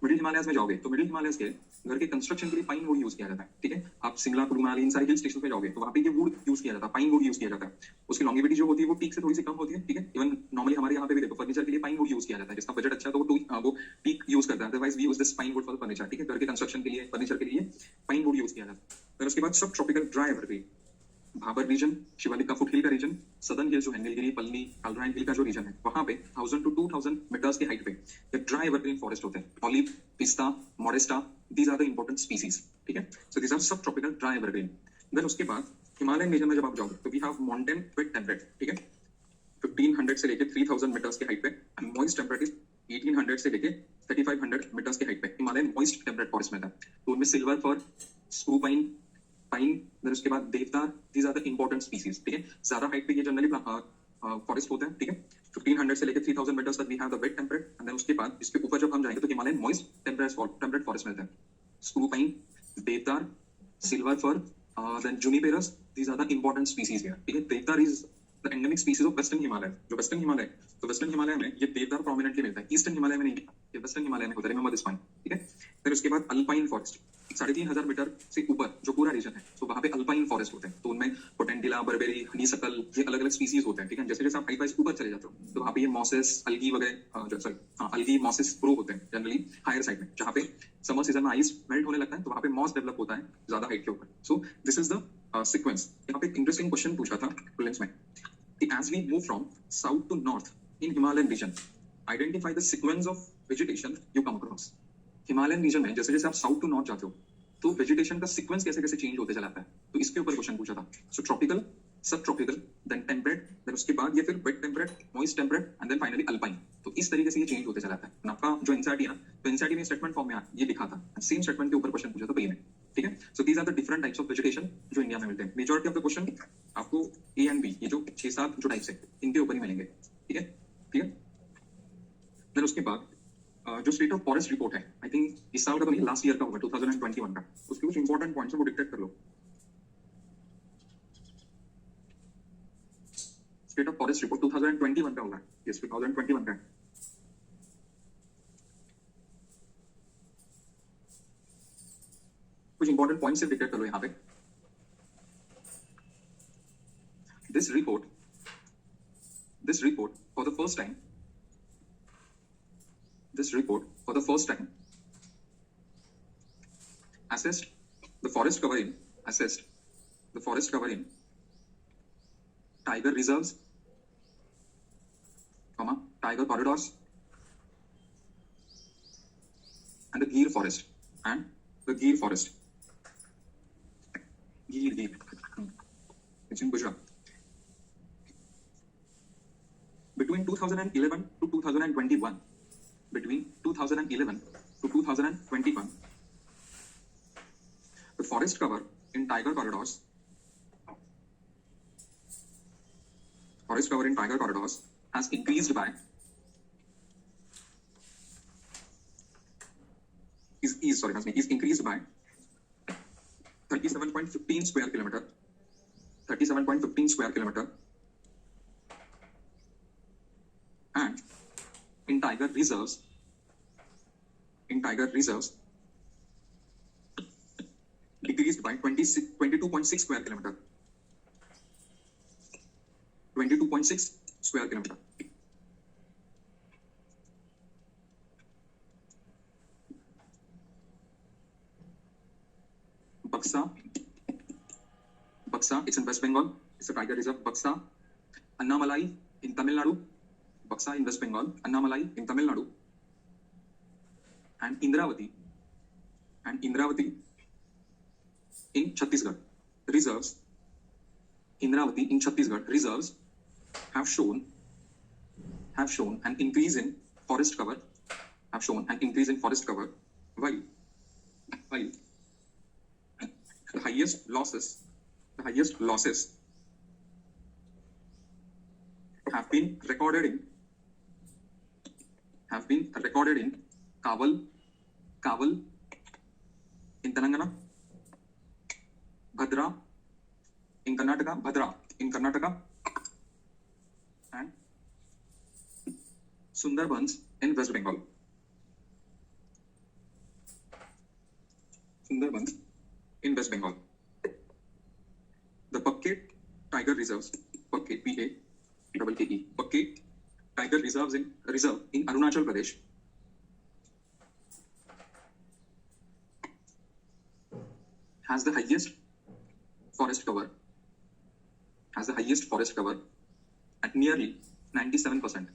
मिडिल हिमालयस में जाओगे तो मिडिल हिमालयस के घर के कंस्ट्रक्शन के लिए पाइन वुड यूज किया जाता है, ठीक है। आप शिमला, कुल्लू मनाली इन सारे हिल स्टेशन पे जाओगे तो वहाँ पे ये वुड यूज किया जाता है, पाइन वुड यूज किया जाता है। उसकी लॉन्गिविटी जो होती है वो टीक से थोड़ी सी कम होती है, ठीक है। इवन नॉर्मली हमारे यहाँ पे भी देखो फर्नीचर के लिए पाइन वुड यूज किया जाता है, जिसका बजट अच्छा है तो वो टीक यूज करता है, otherwise we use this pine wood for furniture, ठीक है। घर के कंस्ट्रक्शन के लिए, फर्नीचर के लिए पाइन वुड यूज किया जाता है। फिर उसके बाद sub tropical dry evergreen, Bhabar region, Shivalik का फुटहिल का रीजन, सदर्न हिल जो है नीलगिरी, पल्ली, कालराइन हिल का जो रीजन है वहां पे 1000 to 2000 मीटर्स की हाइट पे ये ड्राई एवरग्रीन फॉरेस्ट होते हैं। ऑलिव, पिस्ता, मॉडेस्टा, these are the important species, ठीक है। So these are sub tropical dry evergreen. Then उसके बाद हिमालयन रीजन में जब आप जाओगे तो we have mountain with temperate, ठीक है, 1500 से लेके 3000 मीटर्स की हाइट पे, एंड मॉइस्ट टेम्परेट इज 1800 से लेके 3500 मीटर्स की हाइट पे हिमालयन मॉइस्ट टेम्परेट फॉरेस्ट में था। तो उनमें silver fir, screw pine, pine, then उसके बाद deodar, these are the important species, ठीक है। ज्यादा हाइट पे ये जनरली फॉरेस्ट होता है, ठीक है। 1500 से लेकर 3000 मीटर्स तक we have the wet temperate, and then उसके बाद इसके ऊपर जब हम जाएंगे तो हिमालयन मॉइस्ट टेम्परेट फॉरेस्ट मिलता है। Screw pine, deodar, silver fir, then juniperus, these are the important species here, ठीक है। Deodar is the endemic species of western Himalaya. जो वेस्टर्न हिमालय तो वेस्टर्न हिमालय में ये देवदार प्रोमिनेंटली मिलता है, ईस्टर्न हिमालय में नहीं, ये वेस्टर्न हिमालय में होता है, रिमेंबर दिस पॉइंट, ठीक है। फिर उसके बाद अल्पाइन फॉरेस्ट, 3,500 मीटर से ऊपर जो पूरा रीजन है, तो वहां पे अल्पाइन फॉरेस्ट होते हैं, तो उनमें पोटेंटिला, बर्बेरी, हनीसकल, ये अलग अलग स्पीसीज होते हैं, ठीक है। जैसे जैसे आप हाई पाइस ऊपर चले जाते हो, तो वहां पे ये मॉसेस, अलगी वगैरह, अलगी मॉसेस ग्रो होते हैं जनरली हायर साइड में, जहाँ पे समर सीजन में आइस मेल्ट होने लगता है, तो वहां पे मॉस डेवलप होता है ज्यादा हाइट के ऊपर। सो दिस इज द सीक्वेंस। यहाँ पे एक इंटरेस्टिंग क्वेश्चन पूछा था प्रीलिम्स में, as we move from south to north in Himalayan region, identify the sequence of vegetation you come across. Himalayan region में जैसे जैसे आप साउथ टू नॉर्थ जाते हो, तो वेजिटेशन का सीक्वेंस कैसे कैसे चेंज होते चला जाता है, तो इसके ऊपर क्वेश्चन पूछा था। So tropical, sub tropical, then temperate, then उसके बाद ये फिर wet temperate, moist temperate, and then finally alpine. तो इस तरीके से ये चेंज होते चला जाता है। आपका जो एनसीईआरटी है ना, तो एनसीईआरटी में स्टेटमेंट फॉर्म में ये लिखा था, सेम स्टेटमेंट के ऊपर क्वेश्चन पूछा था प्री में, ठीक है। So these are the different types of vegetation जो इंडिया में मिलते हैं। मेजॉरिटी ऑफ द क्वेश्चन आपको ए एंड बी, ये जो 6-7 जो टाइप्स है, इनके ऊपर ही मिलेंगे, ठीक है, ठीक है। देन उसके बाद जो स्टेट ऑफ फॉरेस्ट रिपोर्ट है, आई थिंक इस साल का तो नहीं, लास्ट ईयर का होगा, 2021 का, उसके कुछ इंपॉर्टेंट पॉइंट्स है वो डिटेक्ट कर लो। स्टेट ऑफ फॉरेस्ट रिपोर्ट 2021 का होगा, यस 2021 का है। कुछ इंपॉर्टेंट पॉइंट्स से डिटेक्ट करो यहाँ पे। This report for the first time, assessed the forest cover in tiger reserves, tiger corridors, and the Gir forest, Gir, it's in Gujarat. Between 2011 to 2021, the forest cover in tiger corridors has increased by is increased by 37.15 square kilometer, and in tiger reserves decreased by 22.6 square kilometer. 22.6 square kilometer. Buxa, it's in West Bengal. It's a tiger reserve. Buxa, Annamalai in Tamil Nadu. Buxa in West Bengal, Annamalai in Tamil Nadu, and Indravati in Chhattisgarh. Reserves have shown an increase in forest cover. While the highest losses have been recorded in Kaval in Telangana, Bhadra in Karnataka, and Sundarbans in West Bengal. The Bucket Tiger Reserves, Bucket P-A-K-E, Bucket Tiger Reserve in Arunachal Pradesh has the highest forest cover at nearly 97%.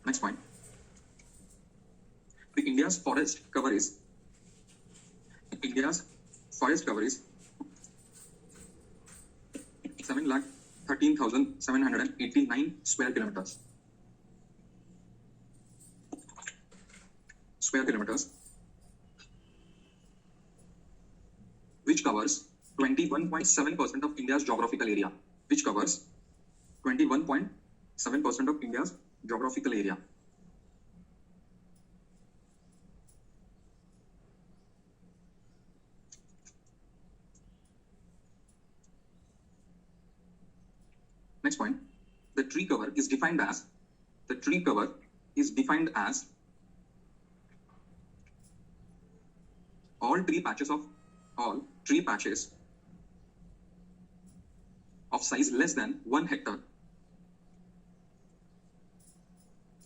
Next point. India's forest cover is 7,13,789 square kilometers, which covers 21.7% of India's geographical area. next point, the tree cover is defined as all tree patches of size less than 1 hectare.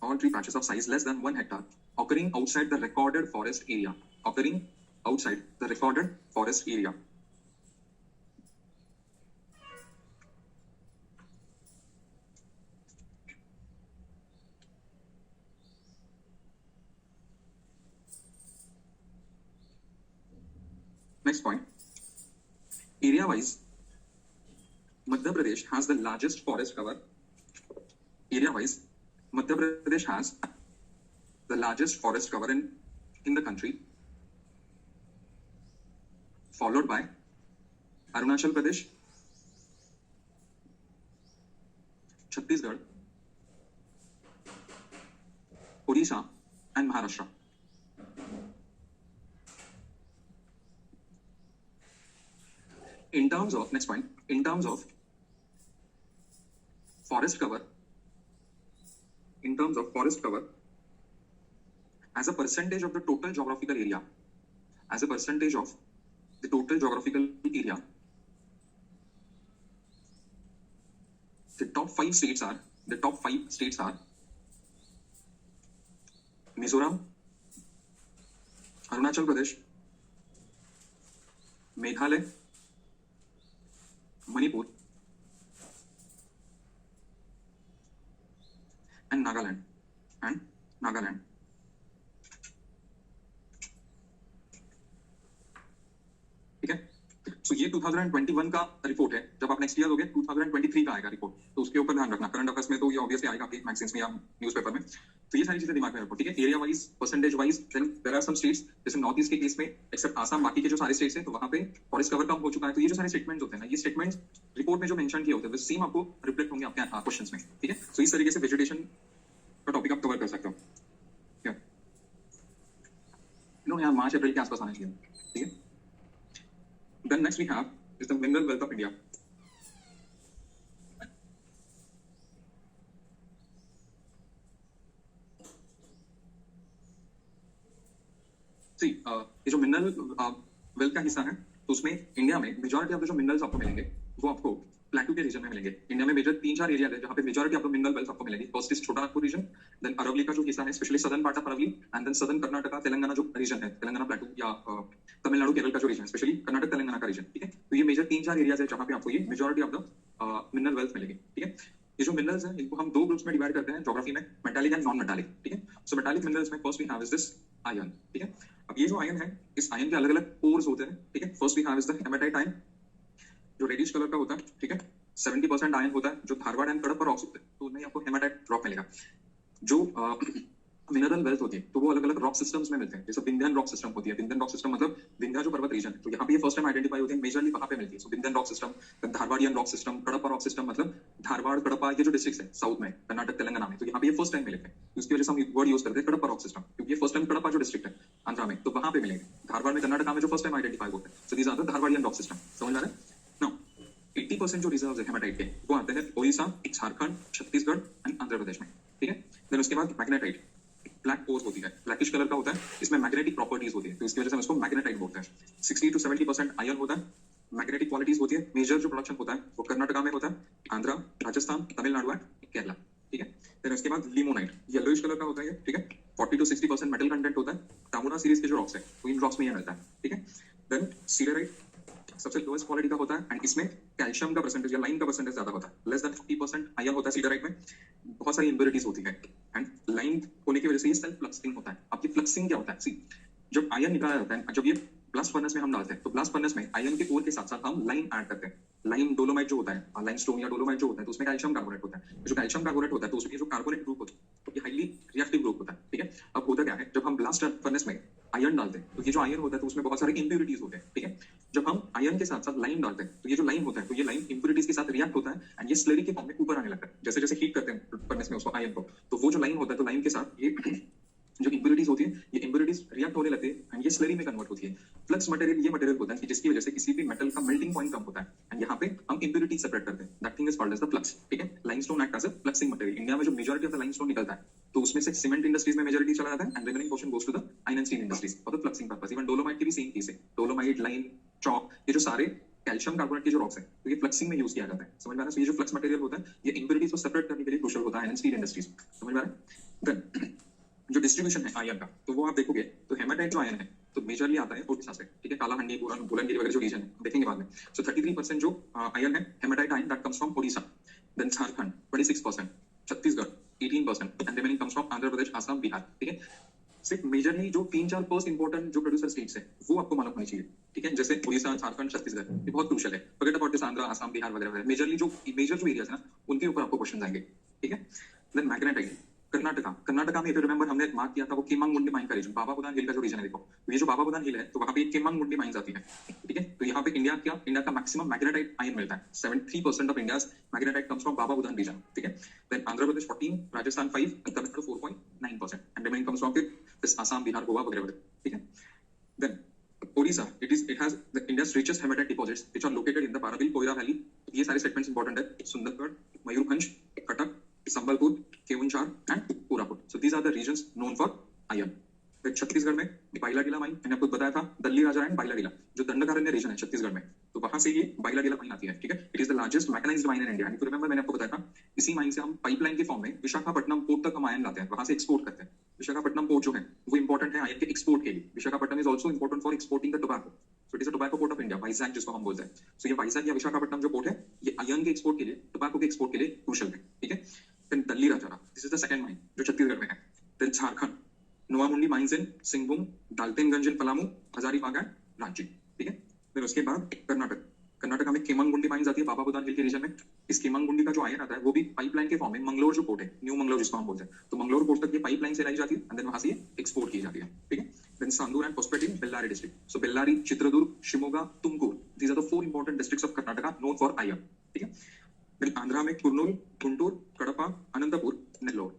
All tree patches of size less than 1 hectare occurring outside the recorded forest area. Next point, area-wise, Madhya Pradesh has the largest forest cover. Area-wise, Madhya Pradesh has the largest forest cover in the country, followed by Arunachal Pradesh, Chhattisgarh, Odisha, and Maharashtra. In terms of, next point, in terms of forest cover, as a percentage of the total geographical area, the top five states are Mizoram, Arunachal Pradesh, Meghalaya, Manipur, and Nagaland. ठीक है, सो ये 2021 का report है. जब आप next year दोगे 2023 का आएगा रिपोर्ट, तो उसके ऊपर ध्यान रखना. करंट अफेयर्स में तो ये ऑब्वियसली आएगा आपके मैगजीन्स में या न्यूज़पेपर में. तो ये सारी चीजें दिमाग में रखो, ठीक है. Area wise, percentage wise, then there are some states, जैसे नॉर्थ ईस्ट के केस में एक्सेप्ट आसाम, बाकी के जो सारे स्टेट्स हैं तो वहां पे फॉरेस्ट कवर कम हो चुका है. तो ये जो सारे स्टेटमेंट्स होते हैं ना, ये स्टेटमेंट्स रिपोर्ट में जो मेंशन किए होते हैं वो सेम आपको रिफ्लेक्ट होंगे आपके क्वेश्चंस में, ठीक है. सो इस तरीके से वेजिटेशन का टॉपिक आप कवर कर सकते हो. यहाँ मार्च अप्रैल के आसपास आना चाहिए, ठीक है. Then next we have is the mineral wealth of India. See, ये जो मिनरल वेल्थ का हिस्सा है, तो उसमें इंडिया में मेजॉरिटी ऑफ द जो मिनरल्स आपको मिलेंगे वो आपको प्लेटू के रीजन में मिलेंगे. इंडिया में मेजर 3-4 एरिया है जहाँ पे majority of the mineral wealth आपको मिलेगी. फर्स्ट इज छोटा नागपुर रीजन, देन अरवली का जो हिस्सा है, specially southern part of Aravalli, and then southern Karnataka, Telangana जो रीजन है, तेलंगाना प्लेटू या तमिलनाडु केरल का जो रीजन है, स्पेशली कर्नाटक तेलंगाना का रीजन, ठीक है. तो ये मेजर 3-4 एरियाज है जहाँ पे आपको ये majority of the mineral wealth मिलेगी, ठीक है. ये जो मिनरल्स हैं इनको हम दो ग्रुप्स में डिवाइड करते हैं ज्योग्राफी में, मेटालिक एंड नॉन मेटालिक, ठीक है. सो मेटालिक मिनरल्स में first we have is this iron, ठीक है. अब ये जो आयरन है, इस आयरन के अलग अलग पोर्स होते हैं, ठीक है. First we have is the hematite iron, जो रेडिश कलर का होता है, ठीक है. 70% आयरन होता है जो धारवाड़ एंड कडप पर रॉक्स होते हैं, तो उनमें आपको हेमेटाइट रॉक मिलेगा. जो मिनरल वेल्थ होती है तो वो अलग अलग रॉक सिस्टम्स में मिलते हैं. जैसे विंध्यन रॉक सिस्टम होती है. विंध्यन रॉक सिस्टम मतलब विंध्या जो पर्वत रीजन है, तो यहाँ पे ये फर्स्ट टाइम आइडेंटिफाई होते हैं, मेजरली वहां पे मिलती है. So Vindhyan rock system, Dharwarian rock system, Cuddapah rock system, मतलब धारवाड़ कडप्पा ये जो डिस्ट्रिक्ट्स है साउथ में, कर्नाटक तेलंगाना में, तो यहाँ पे ये फर्स्ट टाइम मिले थे. उसकी वजह से हम वर्ड यूज करते हैं कडप्पा रॉक सिस्टम, क्योंकि ये फर्स्ट टाइम कडप्पा जो डिस्ट्रिक्ट है आंध्रा में, तो वहां पे मिलेंगे. धारवाड़ में, कर्नाटका में जो फर्स्ट टाइम आइडेंटिफाई होते हैं, so these are the Dharwarian rock system. समझ आ रहा है? नाउ 80% जो रिजर्व्स है हेमेटाइट के वो आते हैं ओडिशा, झारखंड, छत्तीसगढ़ एंड आंध्र प्रदेश में, ठीक है. देन उसके बाद मैग्नेटाइट, ब्लैक पोर्स होती है, ब्लैकिश कलर का होता है, इसमें मैग्नेटिक प्रॉपर्टीज होती है, तो इसकी वजह से हम इसको मैग्नेटाइट बोलते हैं. 60 to 70% आयरन होता है, मैग्नेटिक क्वालिटीज होती है. मेजर जो प्रोडक्शन होता है वो कर्नाटका में होता है, आंध्रा, राजस्थान, तमिलनाडु एंड केरला, ठीक है. फिर उसके बाद लिमोनाइट, येलोइश कलर का होता है, ठीक है. 40 to 60% मेटल कंटेंट होता है. टामुरा सीरीज के जो रॉक्स है तो इन रॉक्स में ये मिलता है, ठीक है. देन सीडराइट सबसे लोएस्ट क्वालिटी का होता है, एंड इसमें कैल्शियम का परसेंटेज या लाइन का परसेंटेज ज्यादा होता है. लेस देन 50% आयरन होता है सीडराइट में. बहुत सारी इम्प्योरिटीज होती है, एंड लाइन होने की वजह से ये सेल्फ फ्लक्सिंग होता है. आपकी फ्लक्सिंग क्या होता है? सी, जब आयरन निकाला जाता है, जब ये ब्लास्ट फर्नेस में हम डालते हैं, तो ब्लास्ट फर्नेस में आयरन के ओर के साथ साथ हम लाइन ऐड करते हैं. लाइन डोलोमाइट जो होता है, लाइन स्टोन या डोलोमाइट जो होता है, तो उसमें कैल्शियम कार्बोनेट होता है. जो कैल्शियम कार्बोनेट होता है तो उसमें जो कार्बोनेट ग्रुप होता है तो ये हाईली रिएक्टिव ग्रुप होता है, ठीक है. अब होता क्या है, जब हम ब्लास्ट फर्नेस में आयरन डालते हैं तो ये जो आयरन होता है तो उसमें बहुत सारे इंप्योरिटीज होते हैं, ठीक है. जब हम आयरन के साथ साथ लाइन डालते हैं तो ये जो लाइन होता है तो ये लाइन इंप्योरिटीज के साथ रिएक्ट होता है, एंड ये स्लरी के फॉर्म में ऊपर आने लगता है. जैसे जैसे हीट करते हैं फर्नेस में उसको आयरन को, तो वो जो लाइन होता है तो लाइन के साथ ये जो इंप्योरिटीज होती है, ये इंप्योरिटीज इम्प्योरिटीज रिएक्ट होने लगते हैं एंड ये स्लरी में कन्वर्ट होती है। फ्लक्स मटेरियल ये मटेरियल होता है कि जिसकी वजह से किसी भी मेटल का मेल्टिंग पॉइंट कम होता है एंड यहाँ पे हम इम्प्योरिटीज सेपरेट करते हैं, that thing is called as the flux. ठीक है, limestone act as a fluxing material. India में जो मेजॉरिटी ऑफ द लाइमस्टोन निकलता है तो उसमें से सीमेंट इंडस्ट्रीज में मेजॉरिटी चला जाता है and remaining portion goes to the iron and steel industries for the fluxing purpose. Even dolomite की भी सेम केस है, डोलोमाइट, लाइम, चॉक, ये जो सारे कैल्शियम कार्बोनेट के जो रॉक्स हैं तो ये फ्लक्सिंग में यूज किया जाता है। समझ में आ रहा है? ये जो फ्लक्स मटेरियल होता है ये इम्प्योरिटीज को सेपरेट करने के लिए क्रूशियल होता है आयरन स्टील इंडस्ट्रीज। समझ में आ रहा है? देन जो डिस्ट्रीब्यूशन है आयरन का तो वो आप देखोगे तो हेमाटाइट जो आयरन है तो मेजरली आता है ओडिशा से। ठीक है, कालाहंडी, बोलनगिरी वगैरह जो रीजन है देखेंगे बाद में। सो 33% जो आयरन है hematite iron that comes from Odisha, then Jharkhand 26%, Chhattisgarh 18% and remaining comes from Andhra Pradesh, Assam, Bihar. ठीक है, सिर्फ मेजरली जो 3-4 फर्स्ट इंपॉर्टेंट जो प्रोड्यूसर स्टेट्स है वो आपको मालूम होनी चाहिए। ठीक है, जैसे ओडिशा, झारखंड, छत्तीसगढ़, ये बहुत क्रूशियल है। Forget about this Andhra, Assam, Bihar वगैरह। मेजरली जो एरियाज है ना उनके ऊपर आपको क्वेश्चन आएंगे। ठीक है, देन मैग्नेटाइट कर्नाटका में, रिमेंबर हमने मार्क किया था वो केमांगमुंडी माइन का रीजन, बाबा बुदान हिल का जो रीजन है। देखो ये जो बाबा बुदान हिल है तो वहां पे केमांगमुंडी माइंस आती है। ठीक है, तो यहाँ पे इंडिया का मैक्सिमम मैग्नेटाइट आयरन मिलता है। 73% of India's magnetite comes from Baba Budan region. ठीक है, then Andhra Pradesh 14, Rajasthan 5, Tamil Nadu 4.9% and remaining comes from this Assam, Bihar, Goa वगैरह वगैरह। ठीक है, then Odisha, it has the India's richest hematite deposits which are located in the Parabil, Koira Valley. ये सारे सेगमेंट्स इंपॉर्टेंट है, Sundargarh, Mayurbhanj, Cuttack, Sambalpur, Keonjhar and Koraput. So these are the regions known for iron. Chhattisgarh में Bailadila mine, मैंने आपको बताया था दल्ली राजा एंड बाइलाडीला जो दंडकारण्य रीजन है छत्तीसगढ़ में, तो वहां से ये बाइलाडीला माइन आती है। ठीक है, it is the largest mechanised mine in India. And remember मैंने आपको बताया था इसी माइन से हम पाइपलाइन के फॉर्म में विशाखापट्टनम पोर्ट तक हम आयरन लाते हैं, वहां से एक्सपोर्ट करते हैं। विशाखापट्टनम पोर्ट जो है वो इंपॉर्टेंट है आयरन के एक्सपोर्ट के लिए। Visakhapatnam is also important for exporting the tobacco. So it is a tobacco port of India, Vizag जिसको हम बोलते हैं। सो ये वाइजैक या विशाखापट्टनम जो पोर्ट है ये आयरन के एक्सपोर्ट के लिए, टोबैको के एक्सपोर्ट के लिए क्रूशियल है। ठीक है, then Dalli Raja, this is the second mine जो छत्तीसगढ़ में है। Then Jharkhand, Noamundi mines in Singhbhum, Daltonganj in Palamu, Hazaribagh and Ranchi. ठीक है, फिर उसके बाद कर्नाटका में केमांगमुंडी माइंस आती है बाबा बुदान हिल के रीजन में। इस केमांगमुंडी का जो आयरन आता है वो भी पाइपलाइन के फॉर्म में मंगलोर जो पोर्ट है, न्यू मंगलोर जिसको हम बोलते हैं, तो मंगलोर पोर्ट तक ये पाइपलाइन से लाई जाती है एंड देन वहां से ये एक्सपोर्ट की जाती है। ठीक है, then Sandur and Hospet in Bellary district. So Bellary, Chitradurga, Shimoga, Tumkur, these are the 4 important districts of Karnataka known for iron. ठीक है, देन आंध्रा में कुर्नूल, गुंटूर, कड़पा, अनंतपुर, नेल्लोर।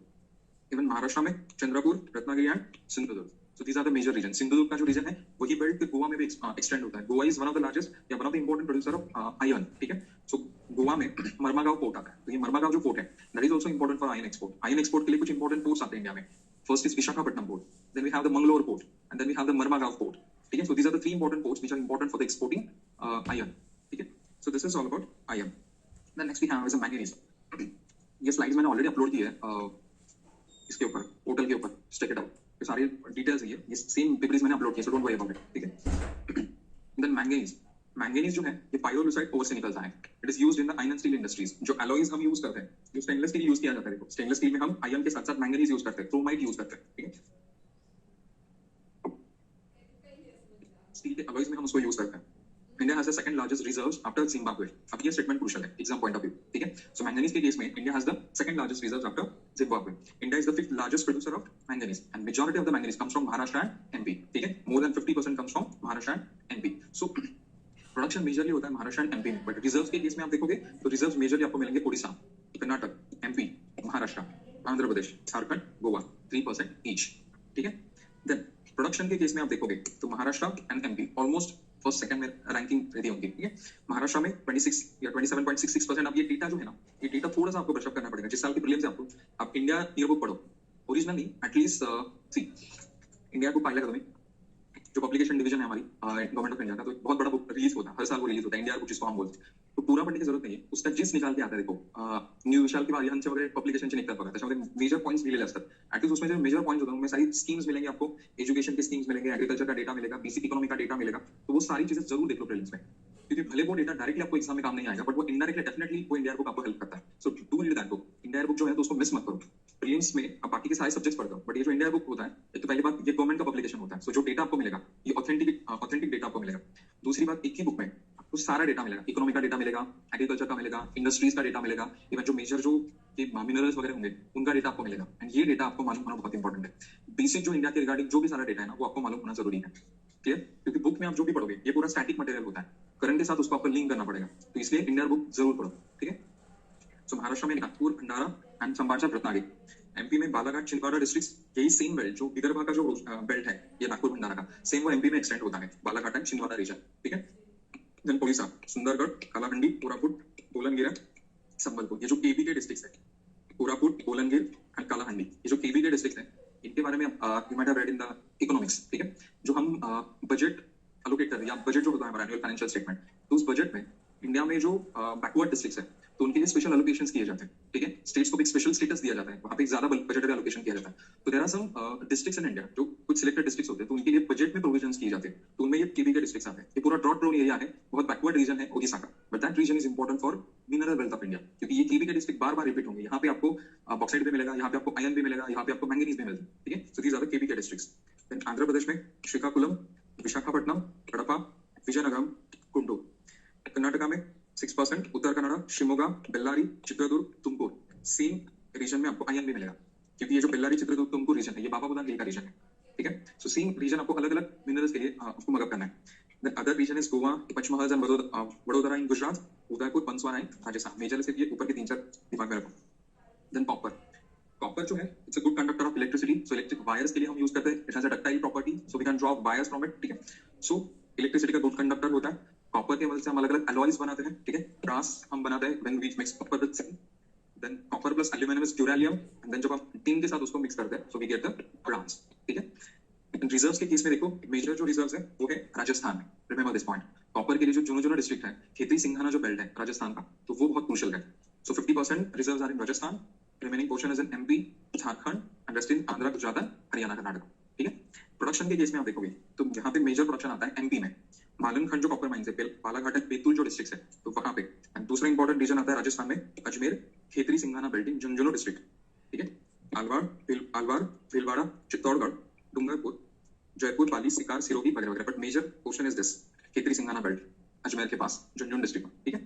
इवन महाराष्ट्र में Chandrapur, Ratnagiri and Sindhudurg. So these are the major regions. Sindhudurg का जो रीजन है वही बेल्ट गोवा में भी एक्सटेंड होता है। Goa is one of the largest या one of the important producer of iron. ठीक है, सो गोवा में मरमागांव पोर्ट आता है, तो ये मरमागांव जो पोर्ट है that is also important for iron export. Iron export के लिए कुछ इंपॉर्टेंट पोर्ट्स आते हैं इंडिया में। First is Visakhapatnam port, then we have the Mangalore port and then we have the Marmagao port. ठीक है, so these are the 3 important ports which are important for the exporting iron. ठीक है, so this is all about iron. Then next we have is manganese. ये slides मैंने already upload की है इसके ऊपर, पोर्टल के ऊपर, चेक इट आउट। ये सारी डिटेल्स है, ये सेम पेपर्स मैंने अपलोड किए, so don't worry about it. ठीक है, देन मैंगनीज जो है ये पाइरोलुसाइड ओर से निकलता है। It is used in the iron and steel industries. जो एलॉयज हम यूज करते हैं, जो स्टेनलेस स्टील यूज किया जाता है, देखो स्टेनलेस स्टील में हम आयरन के साथ साथ मैंगनीज यूज करते हैं, क्रोमाइट यूज करते हैं। ठीक है, स्टील के एलॉयज में हम उसको यूज करते हैं। India has the second largest reserves after Zimbabwe. अब ये स्टेटमेंट क्रूशियल है एग्जाम पॉइंट ऑफ व्यू। ठीक है, सो मैंगनीज के केस में India has the second largest reserves after Zimbabwe. India is the 5th largest producer of manganese and majority of the manganese comes from Maharashtra and MP. ठीक है, more then 50% comes from Maharashtra and MP. So production majorly होता है Maharashtra and MP में, but reserves के case में आप देखोगे तो रिजर्व्स मेजरली आपको मिलेंगे ओडिशा, कर्नाटक, एमपी, महाराष्ट्र, आंध्र प्रदेश, झारखंड, गोवा, 3% ईच। ठीक है, देन प्रोडक्शन के केस में आप देखोगे तो Maharashtra and MP almost first second में रैंकिंग रहती होंगी। ठीक है, महाराष्ट्र में 26 या 27.66%। अब ये डेटा जो है ना, ये डेटा थोड़ा सा आपको ब्रश अप करना पड़ेगा। जिस साल की प्रीलिम्स है आपको, आप इंडिया ईयरबुक पढ़ो, ओरिजिनल नहीं, एटलीस्ट सी इंडिया बुक पाइला तुम्हें जो पब्लिकेशन डिवीजन है हमारी गवर्नमेंट ऑफ इंडिया का, तो बहुत बड़ा बुक रिलीज होता है, हर साल वो रिलीज होता है, इंडिया बुक जिसको हम बोलते हैं। तो पूरा पढ़ने की जरूरत नहीं है, उसका जिस निकाल के आता है, देखो न्यू विशाल किंवा अरिहंत वगैरे पब्लिकेशनचे निघतात बघा, त्याच्यामध्ये मेजर पॉइंट्स दिलेले असतात। ऍटलीस्ट उसमें जो मेजर पॉइंट्स होते हैं उनमें सारी स्कीम्स मिलेंगे आपको, एजुकेशन की स्कीम्स मिलेंगे, एग्रीकल्चर का डेटा मिलेगा, बेसिक इकोनॉमी का डेटा मिलेगा। तो वो सारी चीजें जरूर देख लो प्रीलिम्स में, क्योंकि भले वो डेटा डायरेक्टली आपको एग्जाम में काम नहीं आएगा, बट वो इनडायरेक्टली डेफिनेटली वो इंडिया बुक आपको हेल्प करता है। So do read that book. India book जो है तो उसको मिस मत करो। प्रीलिम्स में आप बाकी के सारे सब्जेक्ट्स पढ़ते हो, बट ये जो इंडिया बुक होता है, एक तो पहली बात ये गवर्नमेंट का पब्लिकेशन होता है, सो जो डेटा आपको मिलेगा ये ऑथेंटिक डेटा आपको मिलेगा। दूसरी बात, एक ही बुक में आपको सारा डेटा मिलेगा, इकोनॉमी का डेटा मिलेगा, एग्रीकल्चर का मिलेगा, इंडस्ट्रीज का डेटा मिलेगा, इवन जो मेजर जो मिनरल्स वगैरह होंगे उनका डेटा आपको मिलेगा। एंड ये डेटा आपको मालूम होना बहुत इंपॉर्टेंट है। बेसिक जो इंडिया के रिगार्डिंग जो भी सारा डेटा है ना, वो आपको मालूम होना जरूरी है। क्लियर? क्योंकि बुक में आप जो भी पढ़ोगे ये पूरा स्टैटिक मटेरियल होता है, करंट के साथ उसको आपको लिंक करना पड़ेगा, तो इसलिए इंडिया बुक जरूर पढ़ो। ठीक है, सो महाराष्ट्र में नागपुर, भंडारा एंड संभारचा, रत्नागिरी एमपी में बालाघाट छिंदवाड़ा डिस्ट्रिक्ट यही सेम बेल्ट जो विदर्भ का जो बेल्ट है ये नागपुर भंडारा का सेम वो एमपी में एक्सटेंड होता है बालाघाट एंड छिंदवाड़ा रीजन, ठीक है। देन ओडिशा सुंदरगढ़, कालाहंडी, कोरापुट, बोलनगिर, संबलपुर, ये जो केबी के डिस्ट्रिक्ट है, कोरापुट, बोलनगिर एंड कालाहंडी, ये जो केबी के डिस्ट्रिक्ट है इनके बारे में you might have read in the economics, ठीक है। जो हम बजट अलोकेट कर रहे हैं या बजट जो होता है हमारा एनुअल फाइनेंशियल स्टेटमेंट, तो उस बजट में इंडिया में जो बैकवर्ड डिस्ट्रिक्ट्स है तो उनके लिए स्पेशल एलोकेशंस किए जाते हैं, ठीक है। स्टेट्स को भी स्पेशल स्टेटस दिया जाता है, वहाँ पे ज्यादा बजटरी एलोकेशन किया जाता है। तो there are some districts in India जो कुछ सिलेक्टेड डिस्ट्रिक्ट्स होते हैं तो उनके लिए बजट में प्रोविजंस किए जाते हैं, तो उनमें ये केबी के डिस्ट्रिक्ट्स आते हैं। ये पूरा ड्रॉट प्रोन एरिया है, बहुत बैकवर्ड रीजन है ओडिशा का, but that region is important for mineral wealth of India, क्योंकि ये केबी के डिस्ट्रिक्ट बार बार रिपीट होंगे। यहाँ पे आपको बॉक्साइट भी मिलेगा, यहाँ पे आपको आयरन भी मिलेगा, यहाँ पे आपको मैंगनीज भी मिलेगा, ठीक है। सो दीज आर द केबी के डिस्ट्रिक्ट्स। देन आंध्र प्रदेश में श्रीकाकुलम, विशाखापट्टनम, कड़पा, विजयनगरम, कुंटूर। कर्नाटका में 6%, उत्तर कन्नड़ा, शिमोगा, बेल्लारी, चित्रदुर्ग, तुमकुर, सेम रीजन में आपको आयरन भी मिलेगा, क्योंकि ये जो बेल्लारी, चित्रदुर्ग, तुमकुर रीजन है ये बाबा बुदान हिल का रीजन है, ठीक है। सो सेम रीजन आपको अलग अलग मिनरल्स के लिए आपको मदद करना है। Then other region is Goa, Paschim Bengal and Vadodara in Gujarat, Udaipur, Banswara in Rajasthan. Major सिर्फ ये ऊपर के 3-4 दिमाग में रखो। देन कॉपर जो है it's a good conductor of electricity, so electric wires के लिए हम यूज करते हैं। It has a ductile property, so we can draw wires from it, ठीक है। सो इलेक्ट्रिसिटी का गुड कंडक्टर होता है। कॉपर के मदद से हम अलग अलग अलॉयज बनाते हैं, ठीक है। ब्रास हम बनाते हैं when we mix copper with zinc, then copper plus aluminium is duralumin, and then जब हम टिन के साथ उसको मिक्स करते हैं so we get the brass, ठीक है। रिजर्व्स के केस में देखो, मेजर जो रिजर्व्स है वो है राजस्थान में, रिमेंबर दिस पॉइंट। कॉपर के लिए जो जुनो डिस्ट्रिक्ट है, खेतरी सिंघाना जो बेल्ट है राजस्थान का, तो वो बहुत क्रूशियल है। So 50% reserves are in Rajasthan, remaining portion is in MP, Jharkhand and rest in Andhra, Gujarat, Haryana, Karnataka, ठीक है। प्रोडक्शन के केस में आप देखोगे तो यहाँ पे मेजर प्रोडक्शन आता है एमपी में, मालनखंड जो कॉपर माइंस है, बालाघाट एंड बेतुल जो डिस्ट्रिक्ट है तो वहां पे। एंड दूसरा इंपॉर्टेंट रीजन आता है राजस्थान में, Ajmer, Khetri Singhana belt in Jhunjhunu district, ठीक है। अलवार, भीलवाड़ा, चित्तौड़गढ़, डूंगरपुर, जयपुर, पाली, सिकार, सिरोही वगैरह वगैरह, but major portion is this Khetri Singhana belt Ajmer के पास झुंझुनू डिस्ट्रिक्ट में, ठीक है।